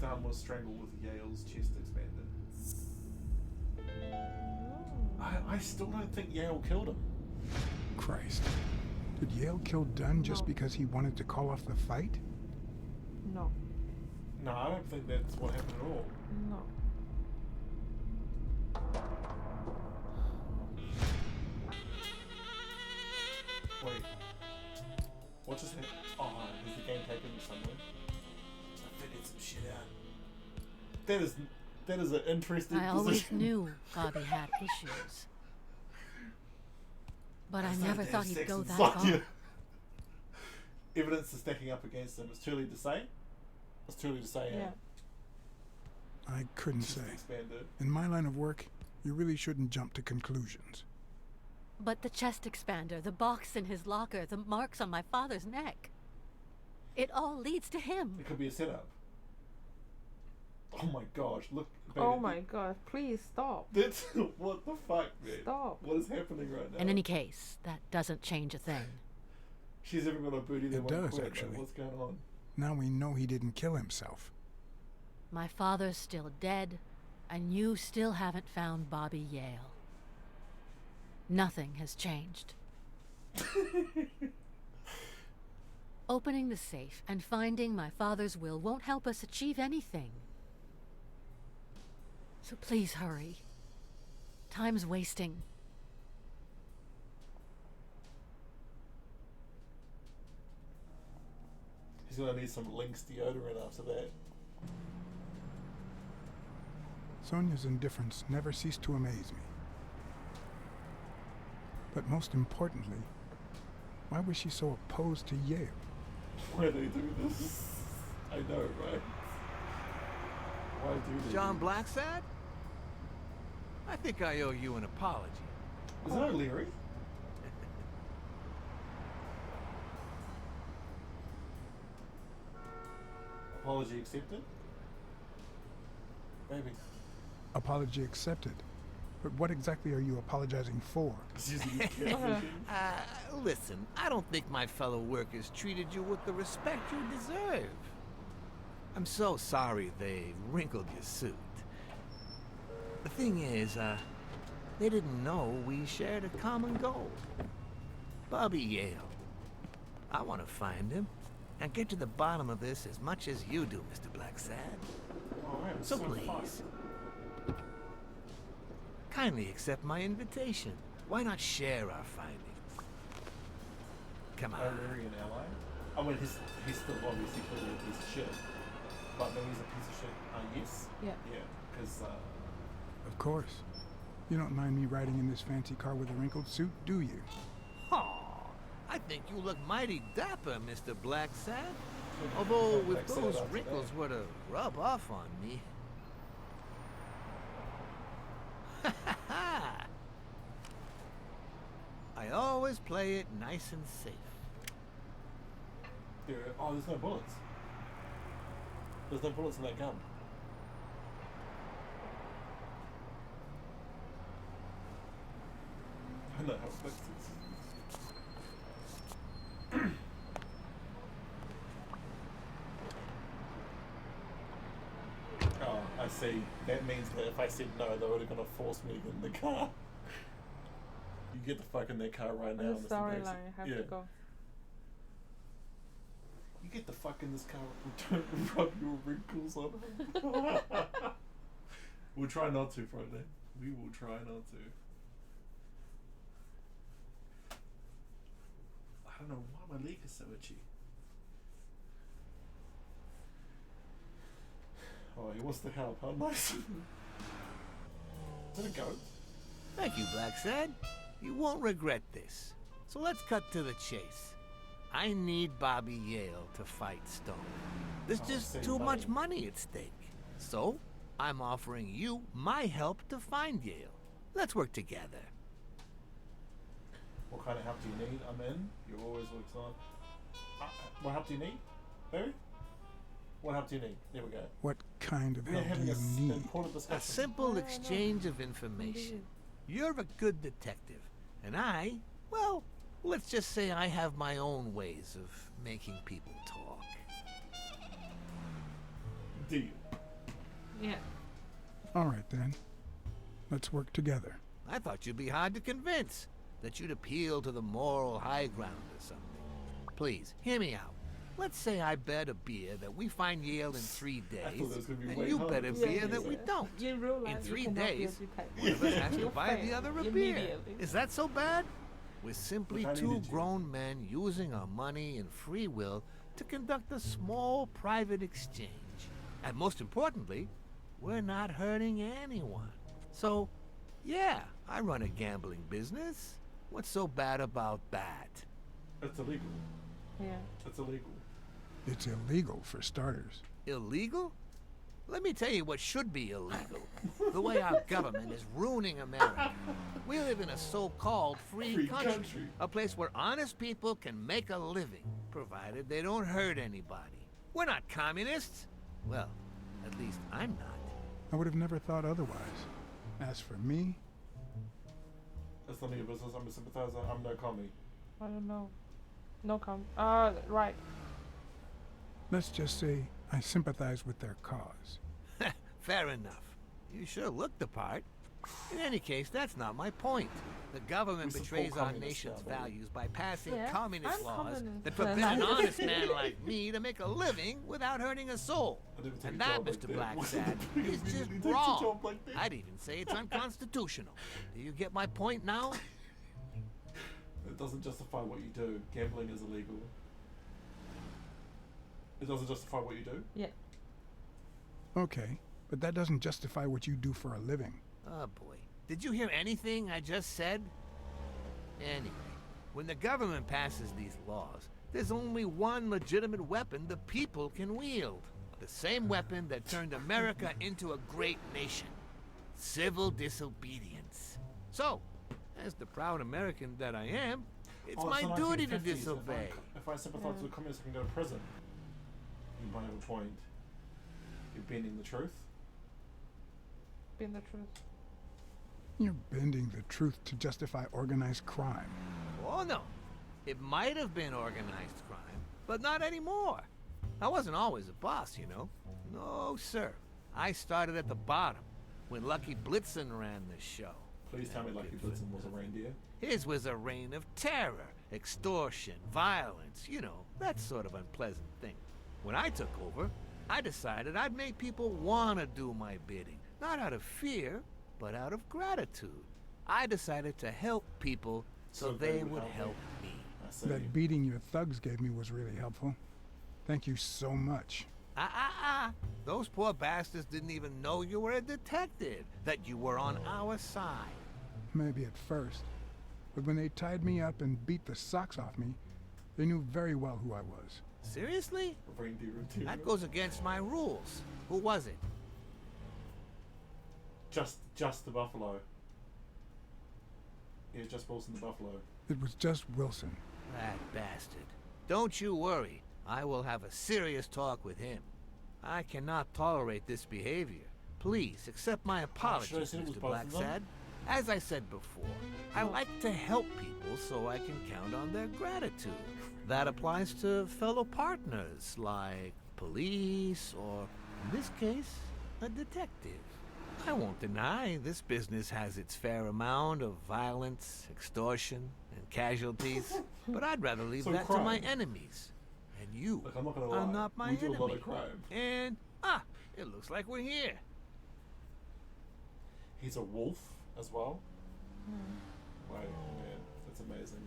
Dunn was strangled with Yale's chest expanded. I still don't think Yale killed him. Christ. Did Yale kill Dunn just No. because he wanted to call off the fight? No. No, I don't think that's what happened at all. No. Wait. What just happened? Oh, has the game taken me somewhere? I figured some shit out. That is an interesting I always position. knew Bobby had issues. But I It's never like thought to have he'd sex go and that fuck far. you. Evidence is stacking up against him. It's too early to say. It's too early to say. Yeah. I couldn't Just say. Expander. In my line of work, you really shouldn't jump to conclusions. But the chest expander, the box in his locker, the marks on my father's neck. It all leads to him. It could be a setup. Oh my gosh, look. Baby, Oh my god, please stop. That's what the fuck, man? Stop. What is happening right now? In any case, that doesn't change a thing. She's even got a booty that It won't does, quit. actually. Like, what's going on? Now we know he didn't kill himself. My father's still dead, and you still haven't found Bobby Yale. Nothing has changed. Opening the safe and finding my father's will won't help us achieve anything. So please hurry. Time's wasting. He's gonna need some Lynx deodorant after that. Sonia's indifference never ceased to amaze me. But most importantly, why was she so opposed to Yale? Why do they do this? I know, right? Why do they John do this? Blacksad? I think I owe you an apology. Is that O'Leary? Apology accepted? Maybe. Apology accepted. But what exactly are you apologizing for? He's using his catfishing. Listen, I don't think my fellow workers treated you with the respect you deserve. I'm so sorry they wrinkled your suit. The thing is, they didn't know we shared a common goal. Bobby Yale. I want to find him and get to the bottom of this as much as you do, Mr. Blacksad. Alright, So fun. please, kindly accept my invitation. Why not share our findings? Come on. O'Leary an ally? I mean, he's still obviously clearly a piece of shit. But maybe he's a piece of shit. Yes? Yeah. Yeah, because, Of course. You don't mind me riding in this fancy car with a wrinkled suit, do you? Aw, I think you look mighty dapper, Mr. Blacksad. Although, if Blacksad those after wrinkles that. were to rub off on me. I always play it nice and safe. oh, there's no bullets. There's no bullets in that gun. I know how it works. Oh, I see. That means that if I said no, they were gonna force me to get in the car. You get the fuck in that car right now. The Mr. Blacksad. storyline, I have Yeah. to go. You get the fuck in this car and don't rub your wrinkles on it. We'll try not to, Friday. We will try not to. I don't know why my leg is so itchy. Oh, he wants to help. How nice. Is that a goat? Thank you, Blacksad. You won't regret this. So let's cut to the chase. I need Bobby Yale to fight Stone. There's just save too much money. money at stake. So, I'm offering you my help to find Yale. Let's work together. What kind of help do you need? I'm in. You always works on. What help do you need, baby? What help do you need? There we go. What kind of We're help do having you an need? important A discussion. simple No. exchange of information. You're a good detective, and I, well, let's just say I have my own ways of making people talk. Deal. Yeah. All right, then. Let's work together. I thought you'd be hard to convince, that you'd appeal to the moral high ground or something. Please, hear me out. Let's say I bet a beer that we find Yale in 3 I thought days, that was gonna be and way you harder. bet a Yeah, beer yeah, that we yeah. don't. You realize In you 3 cannot be days, a one of us has to You buy the fail other a beer. immediately. Is that so bad? We're simply Look, I two needed you. grown men using our money and free will to conduct a small private exchange. And most importantly, we're not hurting anyone. So, yeah, I run a gambling business. What's so bad about that? That's illegal. Yeah. That's illegal. It's illegal for starters. Illegal? Let me tell you what should be illegal. The way our government is ruining America. We live in a so-called free country. A place where honest people can make a living, provided they don't hurt anybody. We're not communists. Well, at least I'm not. I would have never thought otherwise. As for me, That's none of your business. I'm a sympathizer. I'm no commie. I don't know. No comment. Right. let's just say I sympathize with their cause. Fair enough. You sure look the part. In any case, that's not my point. The government We betrays support our communists nation's now, don't we? values by passing Yeah, communist I'm laws communist. that forbid an honest man like me to make a living without hurting a soul. I didn't take And a that, job like Mr. that. Blacksad, Because is we just didn't take a wrong. job like that. I'd even say it's unconstitutional. Do you get my point now? It doesn't justify what you do. Gambling is illegal. It doesn't justify what you do. Yeah. Okay, but that doesn't justify what you do for a living. Oh boy. Did you hear anything I just said? Anyway, when the government passes these laws, there's only one legitimate weapon the people can wield. The same weapon that turned America into a great nation. Civil disobedience. So, as the proud American that I am, it's Oh, my the duty to 1950s. disobey. If I sympathize with the communists, I can go to prison. You might have a point. You're bending the truth. Being the truth. You're bending the truth to justify organized crime. Oh no. It might have been organized crime, but not anymore. I wasn't always a boss, you know. No, sir. I started at the bottom, when Lucky Blitzen ran the show. Please tell me Lucky Blitzen was a reindeer. His was a reign of terror, extortion, violence, you know, that sort of unpleasant thing. When I took over, I decided I'd make people want to do my bidding. Not out of fear, but out of gratitude. I decided to help people so they would help me. I see. That beating your thugs gave me was really helpful. Thank you so much. Those poor bastards didn't even know you were a detective, that you were on our side. Maybe at first. But when they tied me up and beat the socks off me, they knew very well who I was. Seriously? Reindeer routine. That goes against my rules. Who was it? Just the buffalo. Yeah, just Wilson the buffalo. It was just Wilson. That bastard. Don't you worry. I will have a serious talk with him. I cannot tolerate this behavior. Please accept my apologies, should I say it was Mr. both of them? Blacksad. As I said before, I like to help people so I can count on their gratitude. That applies to fellow partners like police or, in this case, a detective. I won't deny this business has its fair amount of violence, extortion, and casualties, but I'd rather leave So that to my crime. enemies. And you Look, I'm not gonna are lie. not my We do enemy. a lot of crime. And, it looks like we're here. He's a wolf as well. Wow, man, that's amazing.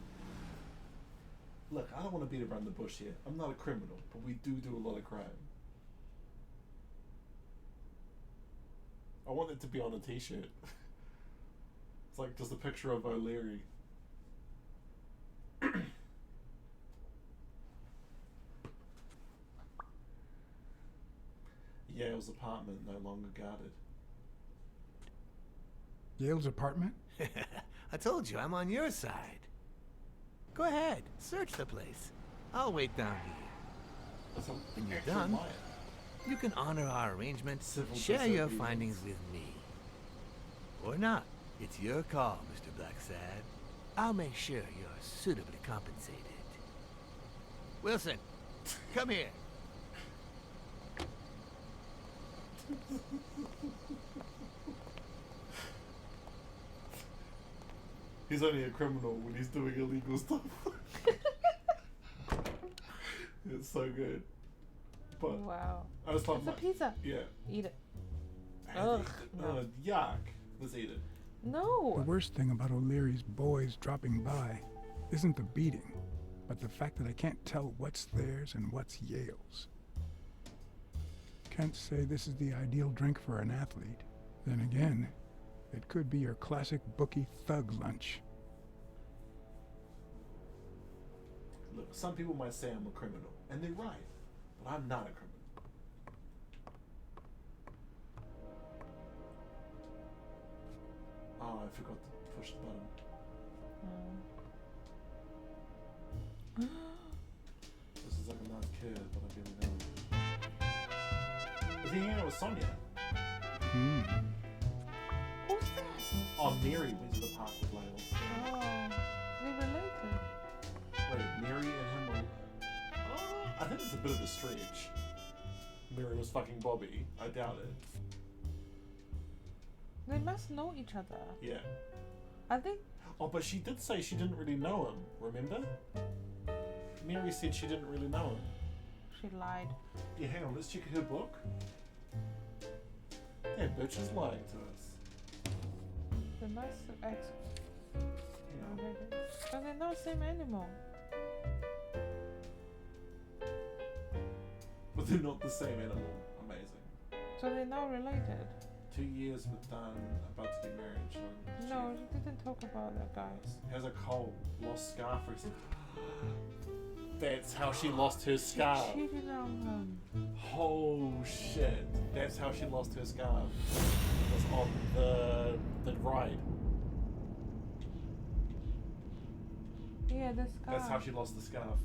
Look, I don't want to beat around the bush here. I'm not a criminal, but we do a lot of crime. I want it to be on a t-shirt. It's like just a picture of O'Leary. Yale's apartment no longer guarded. Yale's apartment? I told you, I'm on your side. Go ahead, search the place. I'll wait down here. That's When you're actual done, riot. you can honor our arrangement, Civil share your disobedience. findings with me. Or not. It's your call, Mr. Blacksad. I'll make sure you're suitably compensated. Wilson, come here. He's only a criminal when he's doing illegal stuff. It's so good. But Wow. I just thought It's a pizza. Yeah. Eat it. I Ugh, hate it. no. Yuck. Let's eat it. The No. worst thing about O'Leary's boys dropping by isn't the beating, but the fact that I can't tell what's theirs and what's Yale's. Can't say this is the ideal drink for an athlete. Then again, it could be your classic bookie thug lunch. Look, some people might say I'm a criminal, and they're right, but I'm not a criminal. forgot to push the button. This is like a nice kid, but I barely know him. Is he hanging out with Sonia? Hmm. Who's that? Oh, Mary went to the park with Layla. Oh, they related. Wait, Mary and him were... Oh, I think it's a bit of a stretch. Mary was fucking Bobby. I doubt it. They must know each other. Yeah. I think. Oh, but she did say she didn't really know him, remember? Mary said she didn't really know him. She lied. Yeah, hang on, let's check her book. Yeah, bitch is lying to us. They must ex. Hang on. So they're not the same anymore. But they're not the same animal. Amazing. So they're not related. 2 years with Dan, about to get married. No, she didn't talk about that guy. Has a cold, lost scarf recently. That's how she lost her scarf. She cheated on him. Oh shit. That's how she lost her scarf. It was on the ride. Yeah, the scar. That's how she lost the scarf.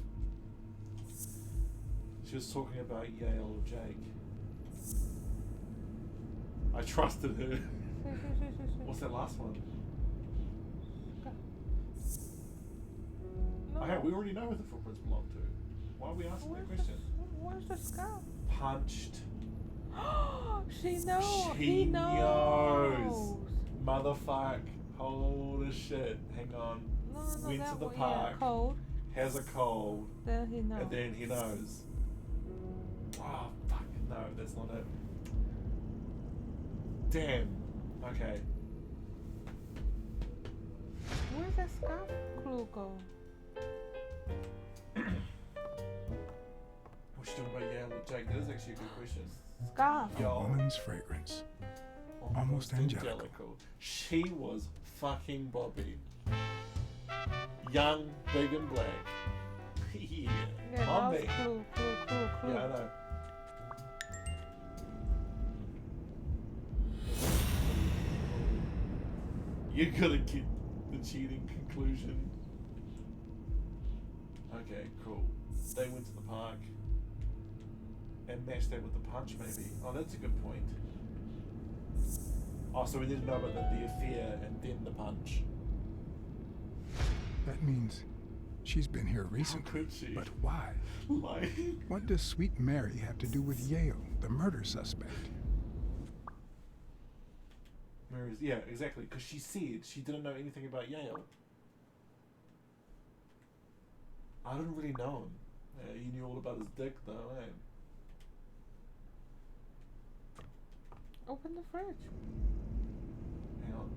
She was talking about Yale or Jake. I trusted her. What's that last one? No. Okay, we already know who the footprints belong to. Why are we asking that question? Where's the scar? Punched. She knows. She He knows. Motherfuck. Holy shit. Hang on. No, Went that to the one, park. Yeah, cold. Has a cold. Then he knows. And then he knows. Oh, fuck. No, that's not it. Damn. Okay. Where's the scarf clue go? What's she talking about Yale or Jake? That is actually a good question. Scarf. A woman's fragrance. Almost angelical. She was fucking Bobby. Young, big and black. Yeah. Yeah, On that me. was clue. Yeah, I know. You gotta get the cheating conclusion. Okay, cool. They went to the park and matched that with the punch, maybe. Oh, that's a good point. Oh, so we need to know about the affair and then the punch. That means she's been here recently. could she? But why? Like, What does Sweet Mary have to do with Yale, the murder suspect? Mary's, yeah, exactly, because she said she didn't know anything about Yale. I didn't really know him. He knew all about his dick, though, eh? Open the fridge. Hang on.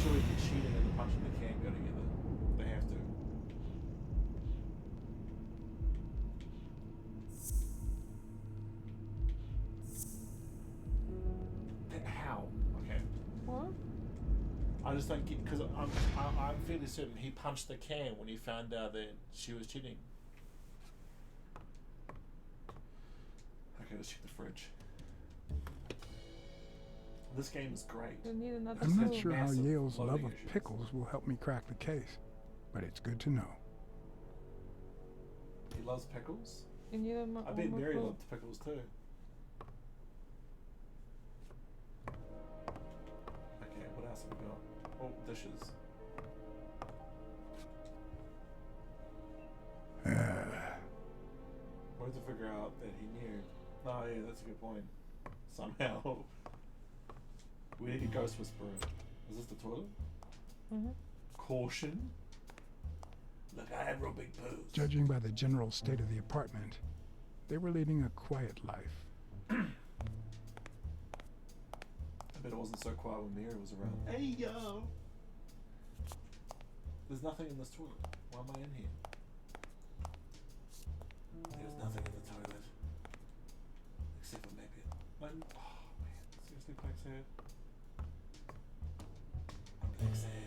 Surely the cheating and the punching the can go together. They have to. How? Okay. What? I just don't get, because I'm fairly certain he punched the can when he found out that she was cheating. Okay, let's check the fridge. This game is great. You need another I'm not clue. sure how Massive Yale's love loading of issues. pickles will help me crack the case, but it's good to know. He loves pickles. You need I one bet more Mary clue. loved pickles too. Okay, what else have we got? Oh, dishes. We have to figure out that he knew. Oh yeah, that's a good point. Somehow. We need a ghost whisperer. Is this the toilet? Mm-hmm. Caution. Look, I had real big poos. Judging by the general state of the apartment, they were leading a quiet life. I bet it wasn't so quiet when Mary was around. Hey yo! There's nothing in this toilet. Why am I in here? There's nothing in the toilet. Except for maybe oh man, seriously, Blacksad? I'm Blacksad.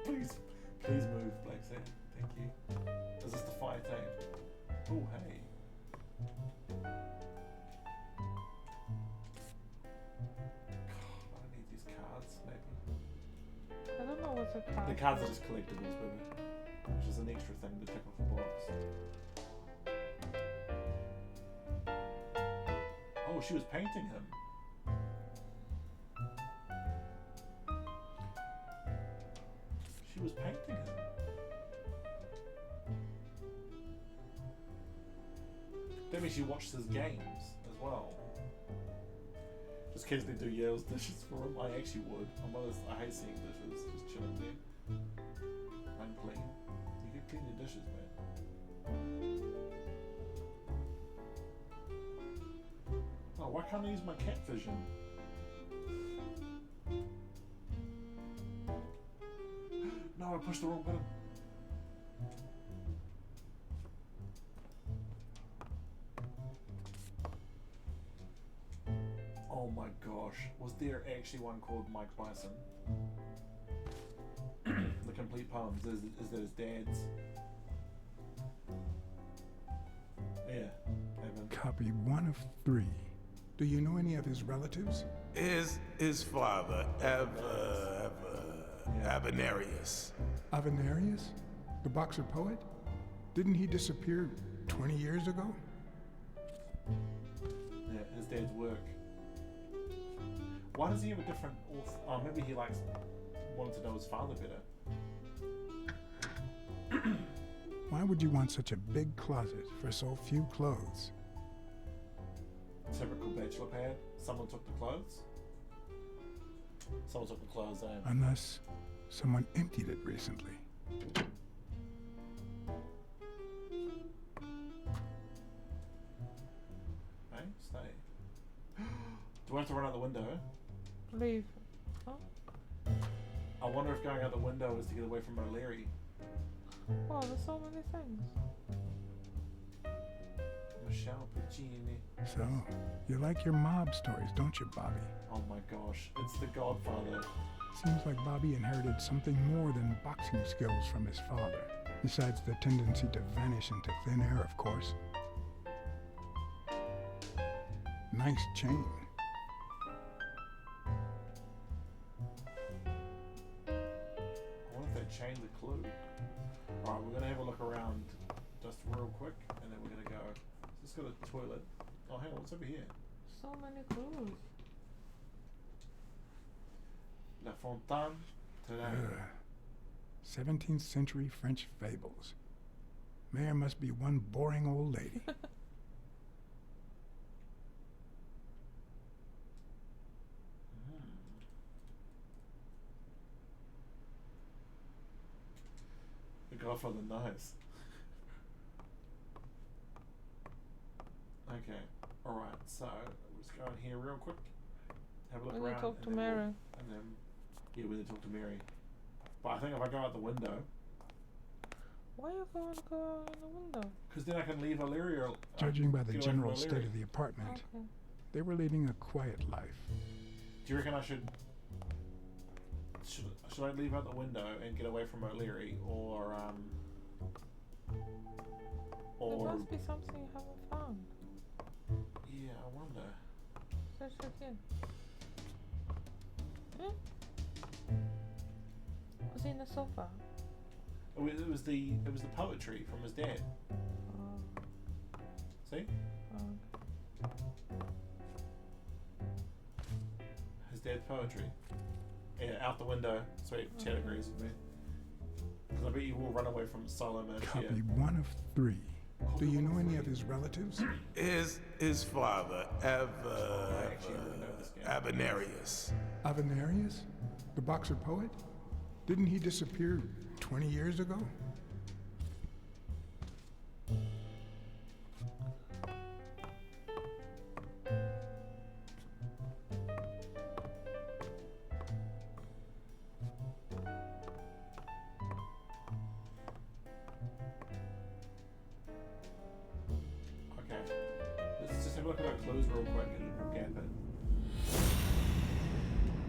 Please move, Blacksad. Thank you. Is this the fire tape? Oh hey. God, I don't need know what's a card. The cards are just collectibles, baby. Which is an extra thing to tick off the box. Oh, she was painting him. She was painting him. That means she watched his games as well. Just in case they do Yale's dishes for him. I actually would. I hate seeing dishes just chilling there. Unclean. You can clean your dishes, man. Oh, why can't I use my cat vision? No, I pushed the wrong button. Oh my gosh, was there actually one called Mike Bison? The complete poems, is that his dad's? Yeah, Evan. Copy 1 of 3. Do you know any of his relatives? His father, Avenarius. Avenarius? The boxer poet? Didn't he disappear 20 years ago? Yeah, his dad's work. Why does he have a different author? Oh, maybe he wanted to know his father better. Why would you want such a big closet for so few clothes? Typical bachelor pad. Someone took the clothes. Someone took the clothes out. Unless someone emptied it recently. Hey, stay. Do I have to run out the window? Leave. Oh. I wonder if going out the window is to get away from O'Leary. Oh, there's so many things. Michelle Puccini. So, you like your mob stories, don't you, Bobby? Oh my gosh, it's The Godfather. Seems like Bobby inherited something more than boxing skills from his father. Besides the tendency to vanish into thin air, of course. Nice chain. I wonder if that chain's a clue. Alright, we're gonna have a look around just real quick, and then we're gonna go. Let's go to the toilet. Oh, hang on, what's over here? So many clues. La Fontaine Today. 17th century French fables. Mayor must be one boring old lady. The Godfather, nice. Okay, alright, so let's go in here real quick. Have a look When around. you talk to and then Mary. and then, yeah, when you talk to Mary. But I think if I go out the window, Why you going to go out in the window? because then I can leave O'Leary or. Judging by the get away from general state O'Leary. of the apartment, Okay. they were leading a quiet life. Do you reckon I should I leave out the window and get away from O'Leary, or There must be something you haven't found. yeah, I wonder. Search again. Hmm? Was he in the sofa? It was the poetry from his dad. Oh. See, Oh. his dad's poetry. Yeah, out the window. Sweet, Chad agrees with me. Because I bet you will run away from Solo Man. Copy 1 of 3. Do you know any of his relatives? His father, I actually really know this game. Avenarius. Avenarius? The boxer poet? Didn't he disappear 20 years ago? Okay. Let's just have a look at our clues real quick and we'll gap it.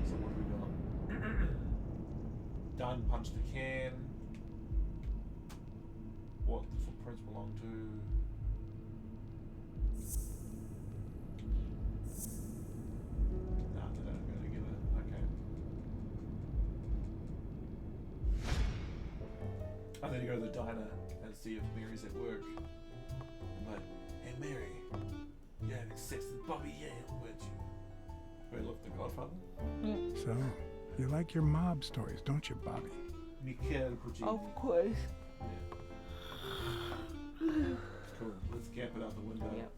So what have we got? Done, punch the can. What the footprints belong to. No, they don't go together. Okay. I need to go to the diner and see if Mary's at work. I'm like, hey Mary, you had sex with Bobby Yale, weren't you? Where look, the Godfather? Yeah. So, you like your mob stories, don't you, Bobby? Michael Pugini. Of course. Cool. Let's gap it out the window. Yep.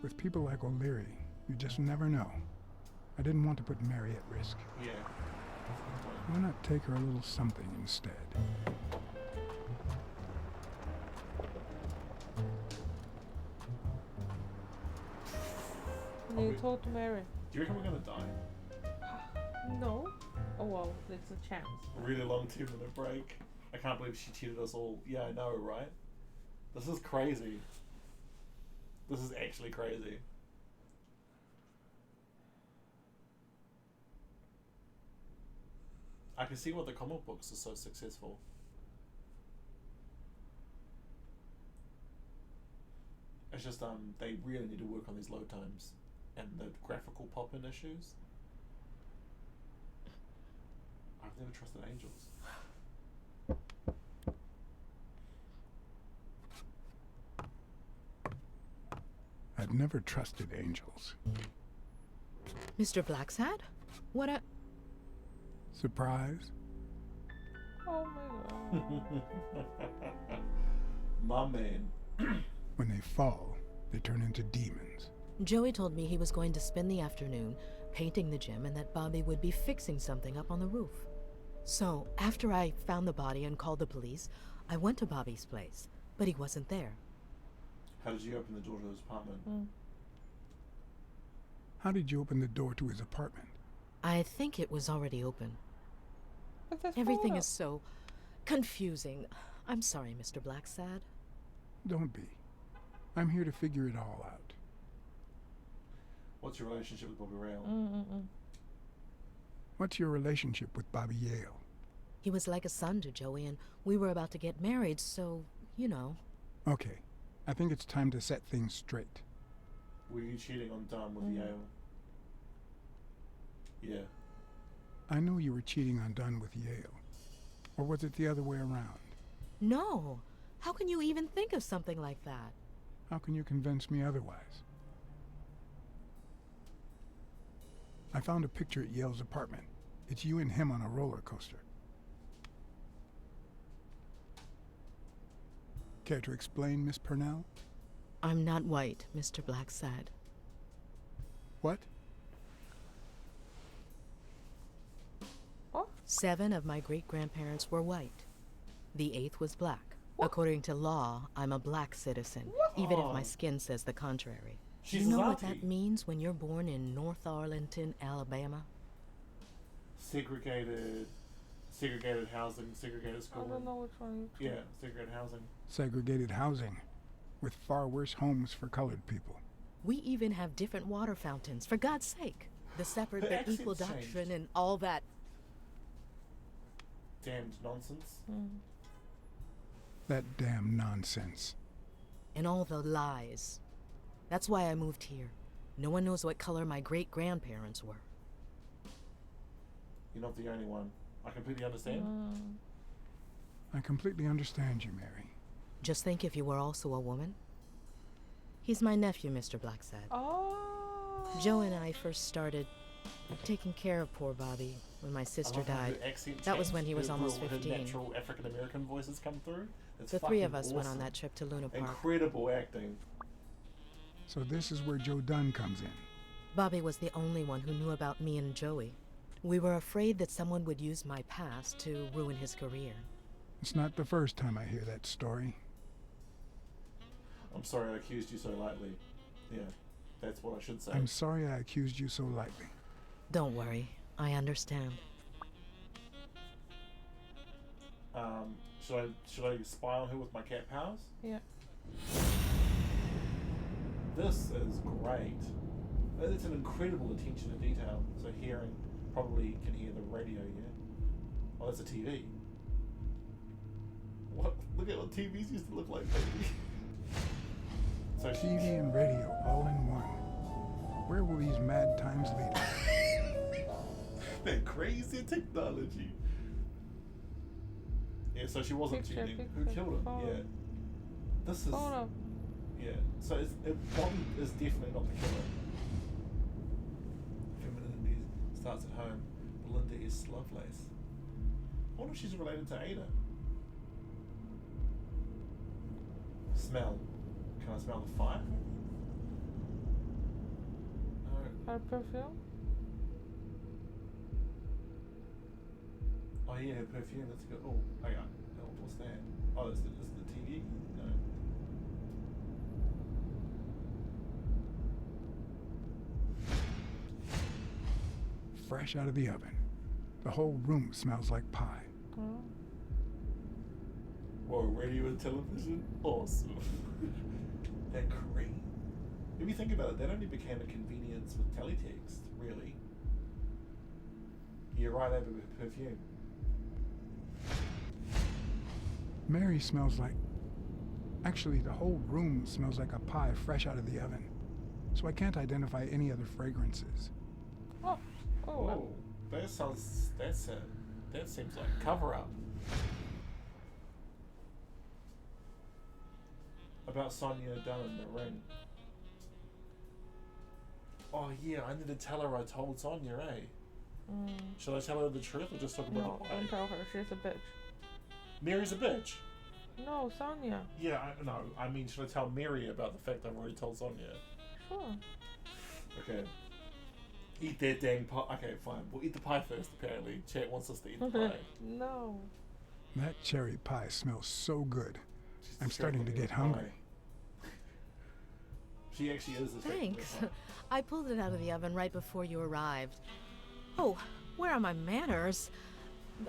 With people like O'Leary, you just never know. I didn't want to put Mary at risk. Yeah. Why not take her a little something instead? You told Mary. Do you reckon we're gonna die? No. Oh well, it's a chance. A really long 2-minute break. I can't believe she cheated us all. Yeah, I know, right? This is crazy. This is actually crazy. I can see why the comic books are so successful. It's just they really need to work on these load times and the graphical pop-in issues. I've never trusted angels. I've never trusted angels. Mr. Blacksad? What a... Surprise? Oh my god. My man. When they fall, they turn into demons. Joey told me he was going to spend the afternoon painting the gym and that Bobby would be fixing something up on the roof. So, after I found the body and called the police, I went to Bobby's place, but he wasn't there. How did you open the door to his apartment? How did you open the door to his apartment? I think it was already open. But that's Everything photo. is so confusing. I'm sorry, Mr. Blacksad. Don't be. I'm here to figure it all out. What's your relationship with Bobby Rail? What's your relationship with Bobby Yale? He was like a son to Joey, and we were about to get married, so, you know. Okay, I think it's time to set things straight. Were you cheating on Dunn with Yale? Yeah. I know you were cheating on Dunn with Yale. Or was it the other way around? No. How can you even think of something like that? How can you convince me otherwise? I found a picture at Yale's apartment. It's you and him on a roller coaster. Care to explain, Miss Purnell? I'm not white, Mr. Blacksad. What? What? 7 of my great-grandparents were white. The 8th was black. According to law, I'm a black citizen, even if my skin says the contrary. She's you know his what auntie. that means when you're born in North Arlington, Alabama? Segregated housing, segregated I schooling. don't know which one you Yeah, segregated housing. Segregated housing, with far worse homes for colored people. We even have different water fountains, for God's sake. The separate The but equal accent's doctrine changed. and all that. Damned nonsense. That damn nonsense. And all the lies. That's why I moved here. No one knows what color my great-grandparents were. You're not the only one. I completely understand. I completely understand you, Mary. Just think if you were also a woman. He's my nephew, Mr. Blacksad. Oh. Joe and I first started taking care of poor Bobby when my sister I love how died. her accent That was changed. when he was Her almost real- her 15. natural African American voices come through. It's The 3 of fucking us went on awesome. that trip to Luna Park. Incredible acting. So this is where Joe Dunn comes in. Bobby was the only one who knew about me and Joey. We were afraid that someone would use my past to ruin his career. It's not the first time I hear that story. I'm sorry I accused you so lightly. Yeah, that's what I should say. I'm sorry I accused you so lightly. Don't worry, I understand. Should I spy on her with my cat powers? Yeah. This is great. It's an incredible attention to detail. So hearing, probably can hear the radio, yeah? Oh, that's a TV. What? Look at what TVs used to look like, baby. So TV and radio all in one. Where will these mad times lead us? that crazy technology. Yeah, Yeah, so she wasn't Picture, cheating. Who picture, killed him? photo. Yeah. This is. Photo. Yeah. So Bobby is definitely not the killer. Femininity starts at home. Belinda is Lovelace. I wonder if she's related to Ada. Smell. Can I smell the fire? No. Her perfume? Oh yeah, her perfume. That's good. Oh, hang on. Oh, what's that? Oh, is the TV? No. Fresh out of the oven. The whole room smells like pie. Oh. Whoa, radio and television? Awesome. That cream. If you think about it, that only became a convenience with teletext, really. You're right over with perfume. Mary smells like... Actually, the whole room smells like a pie fresh out of the oven. So I can't identify any other fragrances. Oh. Oh. Oh, Wow. that seems like cover up. About Sonia down in the ring. Oh yeah, I need to tell her I told Sonia, eh? Should I tell her the truth or just talk about No, the pie? don't tell her. She's a bitch. Mary's a bitch. No, Sonia. Yeah, I mean, should I tell Mary about the fact I've already told Sonia? Sure. Okay. Eat that dang pie. Okay, fine. We'll eat the pie first, apparently. Chat wants us to eat the pie. No. That cherry pie smells so good. She's I'm starting to distracted get with pie. hungry. She actually is distracted with Thanks. pie. I pulled it out of the oven right before you arrived. Oh, where are my manners?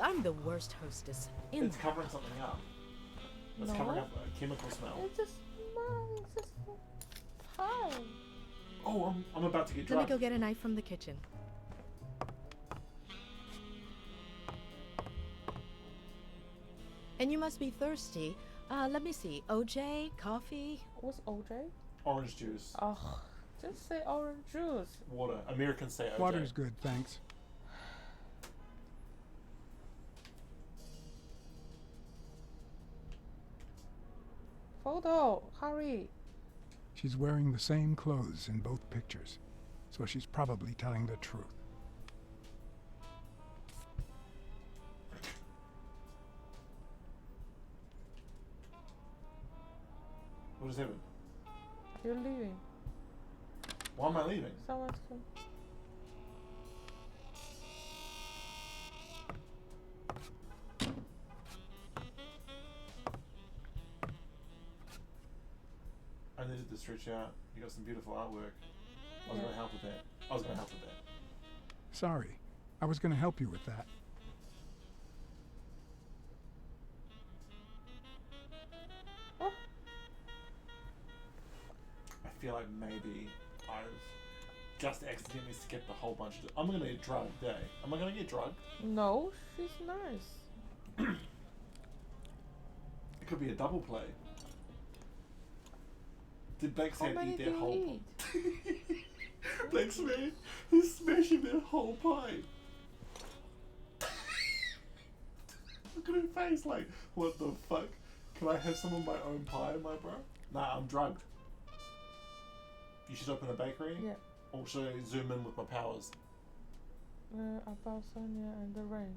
I'm the worst hostess in It's covering something up. It's No. covering up a chemical smell. It's just pie. Oh, I'm about to get Let me drunk. go get a knife from the kitchen. And you must be thirsty. Let me see. OJ, coffee. What's OJ? Orange juice. Oh, just say orange juice. Water. Americans say OJ. Water's good, thanks. Photo. Hurry. She's wearing the same clothes in both pictures, so she's probably telling the truth. What is happening? You're leaving. Why am I leaving? Someone's to... I needed to stretch out. You got some beautiful artwork. I was Yeah. going to help with that. Sorry, I was going to help you with that. Oh. I feel like maybe I've just accidentally skipped a whole bunch of... I'm going to get drugged, eh? Am I going to get drugged? No, she's nice. It could be a double play. Did How Blacksad many eat do their you whole... eat? Blacksad, he's smashing their whole pie. Look at her face, like, what the fuck? Can I have some of my own pie, my bro? Nah, I'm drugged. You should open a bakery? Yeah. Or should I zoom in with my powers? About Sonia and the rain.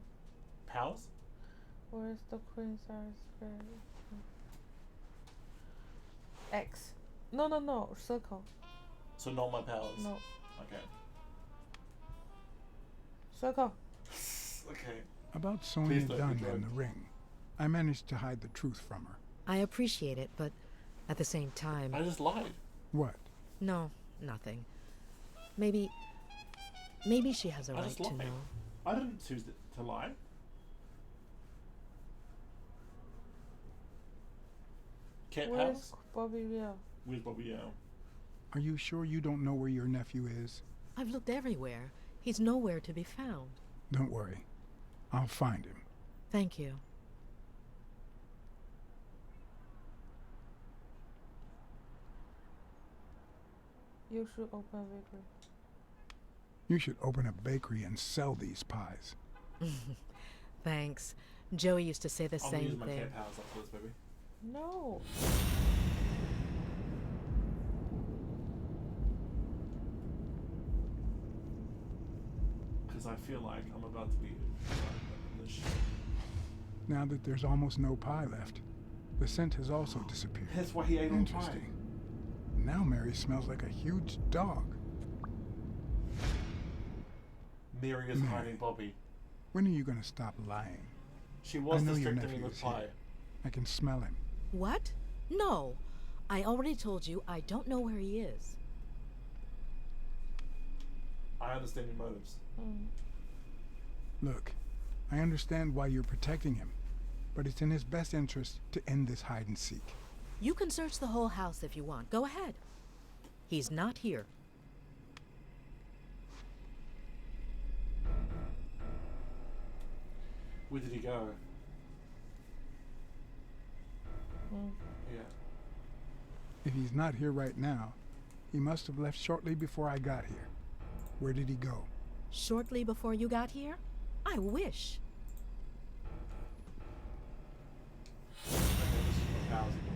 Powers? Where's the queen size square? X. No. Circle. So not my powers? No. Okay. Circle. Okay. About Sonia don't be Dunn drugged. and the ring, I managed to hide the truth from her. I appreciate it, but at the same time... I just lied. What? No, nothing. Maybe she has a I right just to lied. know. I didn't choose to lie. Cat Where's house? Bobby Liao? Where's Bobby Yao? Are you sure you don't know where your nephew is? I've looked everywhere. He's nowhere to be found. Don't worry. I'll find him. Thank you. You should open a bakery. You should open a bakery and sell these pies. Thanks. Joey used to say the I'm gonna use same my thing. camp powers after this, baby. No. Because I feel like I'm about to be in this shit. Now that there's almost no pie left, the scent has also disappeared. That's why he ate all the pie. Interesting. Now Mary smells like a huge dog. Mary is hiding Bobby. When are you going to stop lying? She was I know your distracting me nephew with is pie. here. I can smell him. What? No. I already told you I don't know where he is. I understand your motives. Look, I understand why you're protecting him, but it's in his best interest to end this hide and seek. You can search the whole house if you want. Go ahead. He's not here. Where did he go? Yeah. If he's not here right now, he must have left shortly before I got here. Where did he go? Shortly before you got here? I wish. Okay, this is my powers again.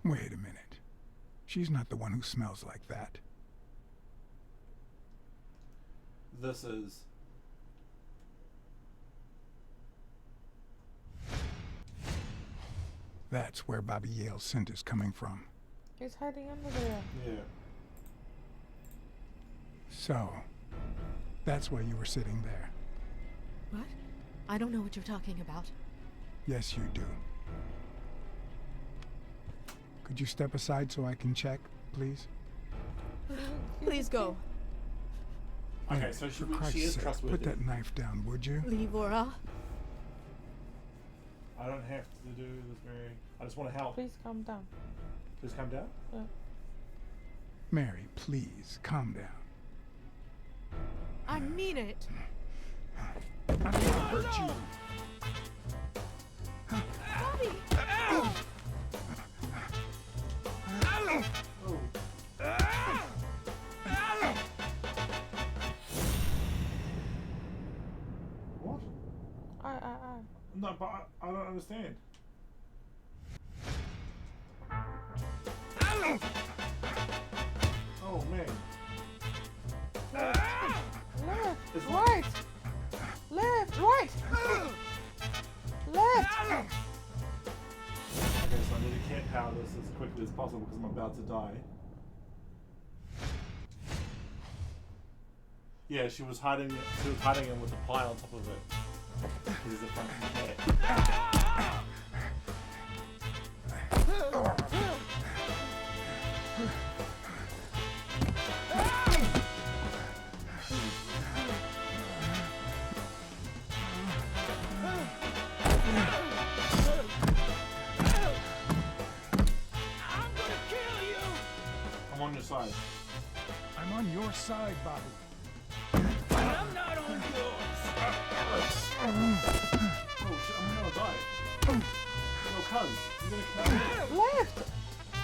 Wait a minute. She's not the one who smells like that. This is... That's where Bobby Yale's scent is coming from. He's hiding under there. Yeah. So, that's why you were sitting there. What? I don't know what you're talking about. Yes, you do. Could you step aside so I can check, please? Please go. Okay, Mary, so for she Christ's is sake, trustworthy. put that knife down, would you? Leave Aura. I don't have to do this, Mary. I just want to help. Please calm down. Please calm down. Yeah. Mary, please, calm down. I mean it. I'm gonna hurt you. Bobby! Oh. What? No, but I don't understand. Oh man. Left, It's right, left, right, left. Okay, so I need to camp power this as quickly as possible because I'm about to die. Yeah, she was hiding him with a pie on top of it. Because he's a fucking cat. I'm on your side. I'm on your side, Bobby. I'm not on yours. Oh shit, I'm gonna die. No, cuz. You're gonna kill me. Left,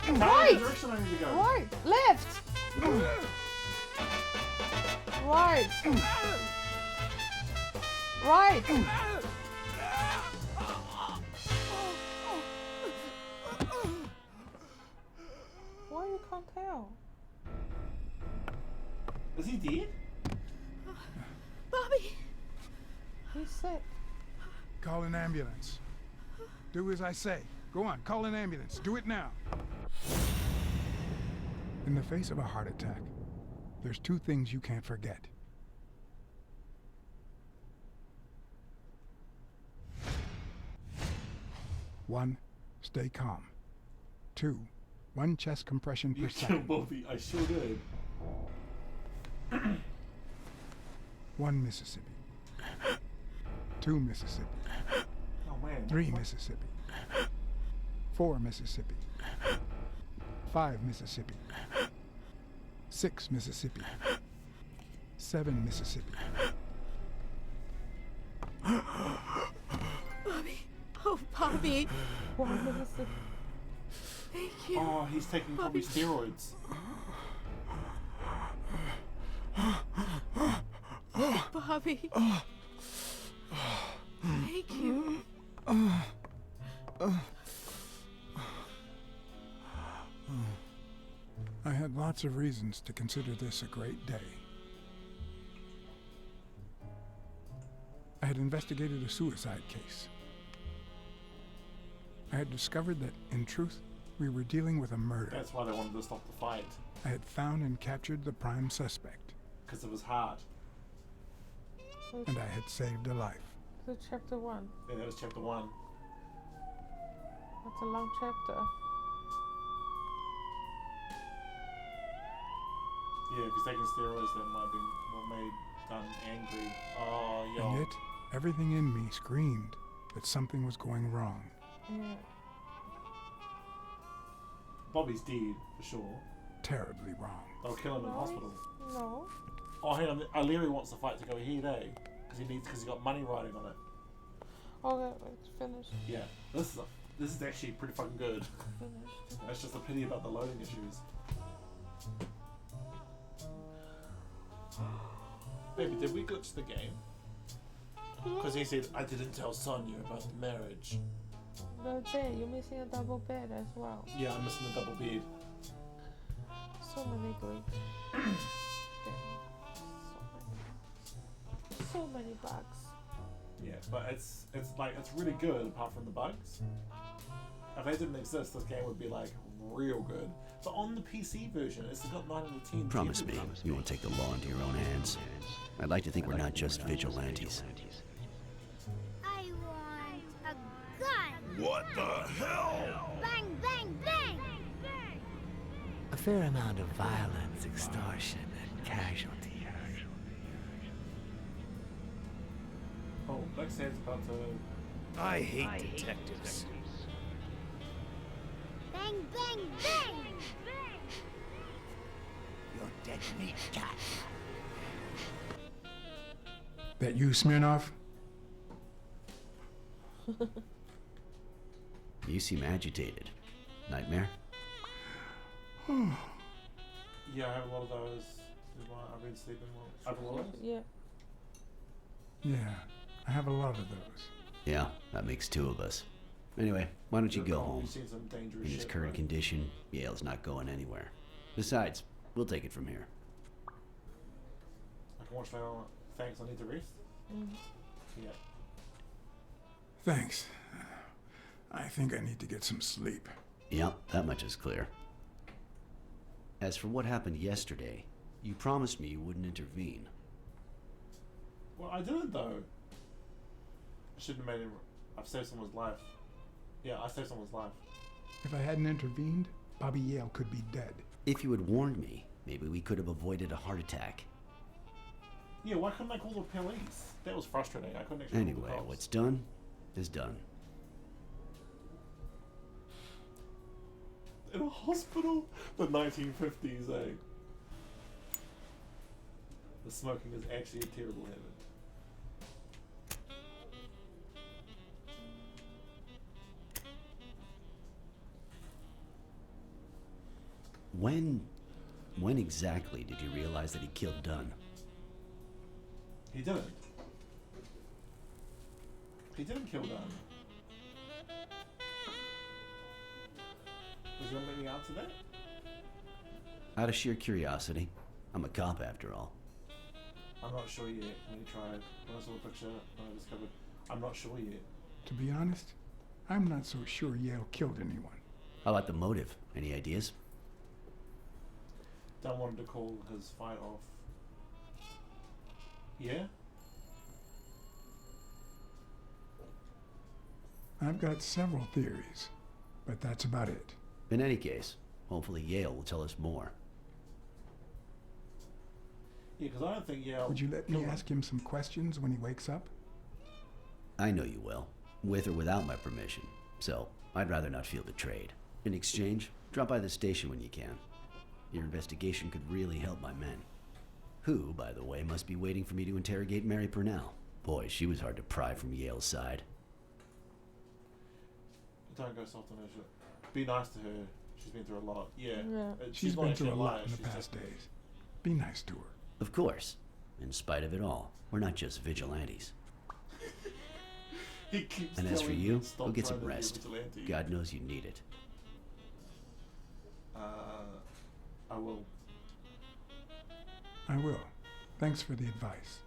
Tell me right, the direction I need to go. right, left, right, right. Why you can't tell? Is he dead? Bobby! He's sick. Call an ambulance. Do as I say. Go on, call an ambulance. Do it now. In the face of a heart attack, there's two things you can't forget. One, stay calm. Two, one chest compression You per killed second. Bobby. I sure did. One Mississippi. Two Mississippi. Oh man. Three Mississippi. Four Mississippi. Five Mississippi. Six Mississippi. Seven Mississippi. Bobby! Oh, Bobby! Why did he sick? Thank you. Oh, he's taking probably steroids. Bobby. Thank you. I had lots of reasons to consider this a great day. I had investigated a suicide case. I had discovered that, in truth, we were dealing with a murder. That's why they wanted to stop the fight. I had found and captured the prime suspect, Because it was hard. and I had saved a life. So chapter 1. Yeah, that was chapter 1. That's a long chapter. Yeah, if he's taking steroids, that might be what made Dunn angry. Oh, yo. And yet, everything in me screamed that something was going wrong. Yeah. Bobby's dead, for sure. Terribly wrong. They'll kill him in No, hospital. No. Oh, hang on. O'Leary wants the fight to go ahead, eh? Because he's got money riding on it. Okay, it's finished. Yeah. This is actually pretty fucking good. Finished. That's just a pity about the loading issues. Baby, did we glitch the game? Because he said, I didn't tell Sonia about the marriage. The bed, you're missing a double bed as well. Yeah, I'm missing the double bed. So many glitches. So many bugs. Yeah, but it's really good apart from the bugs. If they didn't exist, this game would be like real good. But on the PC version, it's got 9 out of 10. Promise me you won't take the law into your own hands. I'd like to think we're not just vigilantes. I want a gun. What the hell? Bang, bang, bang. A fair amount of violence, extortion, and casualties. Oh, Blacksad's about to... I hate detectives. Bang, bang, bang. You're dead meat, cat. That you, Smirnoff? You seem agitated. Nightmare? Yeah, I have a lot of those. I've been sleeping well. I have a lot of those? Yeah. Yeah, I have a lot of those. Yeah, that makes 2 of us. Anyway, why don't you go home? You've seen some dangerous In his shit, current right? condition, Yale's not going anywhere. Besides, we'll take it from here. I can watch that on. Thanks, I need to rest. Yeah. Thanks. I think I need to get some sleep. Yep, that much is clear. As for what happened yesterday, you promised me you wouldn't intervene. Well, I didn't though. I shouldn't have made it. I've saved someone's life. Yeah, I saved someone's life. If I hadn't intervened, Bobby Yale could be dead. If you had warned me, maybe we could have avoided a heart attack. Yeah, why couldn't I call the police? That was frustrating. I couldn't actually call Anyway, the cops. what's done is done. In a hospital? The 1950s, eh? The smoking is actually a terrible habit. When exactly did you realize that he killed Dunn? He didn't. He didn't kill Dunn. Was you gonna let me answer that? Out of sheer curiosity. I'm a cop after all. I'm not sure yet. When he tried, when I saw the picture, when I discovered, I'm not sure yet. To be honest, I'm not so sure Yale killed anyone. How about the motive? Any ideas? Dunn wanted to call his fight off. Yeah? I've got several theories, but that's about it. In any case, hopefully Yale will tell us more. Yeah, because I don't think Yale... Would you let me killed him. ask him some questions when he wakes up? I know you will, with or without my permission, so I'd rather not feel betrayed. In exchange, drop by the station when you can. Your investigation could really help my men. Who, by the way, must be waiting for me to interrogate Mary Purnell. Boy, she was hard to pry from Yale's side. Don't go soft on her. Be nice to her. She's been through a lot. Yeah. Yeah. She's She's not been actually through a lot alive, in the she's past just- days. Be nice to her. Of course. In spite of it all, we're not just vigilantes. He keeps And as for telling you, me, "Stop go get trying some to be a rest. vigilante." God knows you need it. I will. I will. Thanks for the advice.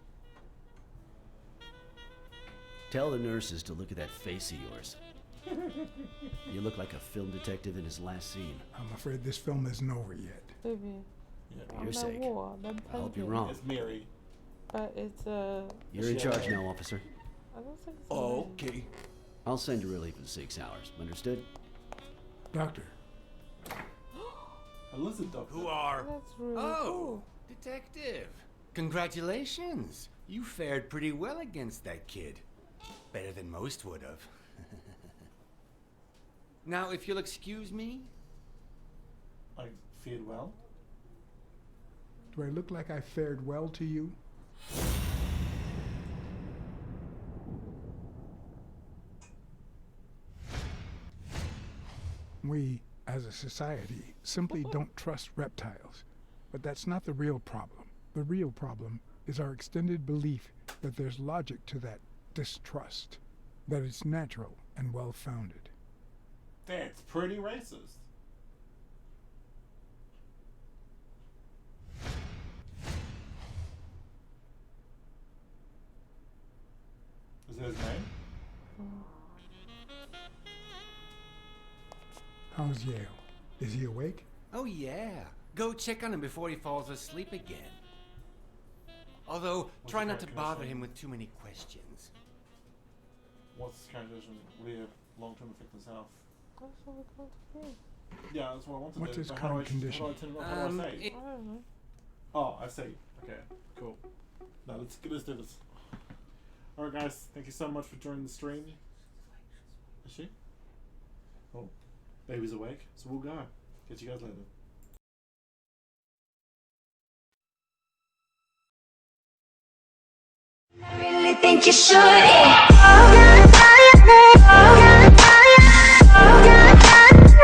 Tell the nurses to look at that face of yours. You look like a film detective in his last scene. I'm afraid this film isn't over yet. Baby. Yeah. For I'm your not sake, war. Them I hope you're pancakes. wrong. It's Mary. But it's You're in charge now, officer. I don't think it's Okay. I'll send you relief in 6 hours. Understood? Doctor, Listen, Doctor. Who are... That's really Oh, cool. detective. Congratulations. You fared pretty well against that kid. Better than most would have. Now, if you'll excuse me. I fared well. do I look like I fared well to you? We, as a society, simply don't trust reptiles. But that's not the real problem. The real problem is our extended belief that there's logic to that distrust, that it's natural and well-founded. That's pretty racist. Is that his name? How's Yale? Is he awake? Oh, yeah. Go check on him before he falls asleep again. Although, What's try the not to bother condition? him with too many questions. What's his condition? Will he have long-term effect on his health? That's what we're going to do. Yeah, that's what I want to What's do. his but how do current I- condition? How do I, turn it off? How do I say? it- I don't know. Oh, I see. Okay, cool. Now let's do this. Alright guys, thank you so much for joining the stream. Is she? Oh, baby's awake, so we'll go. Catch you guys later. I really think you should. Yeah.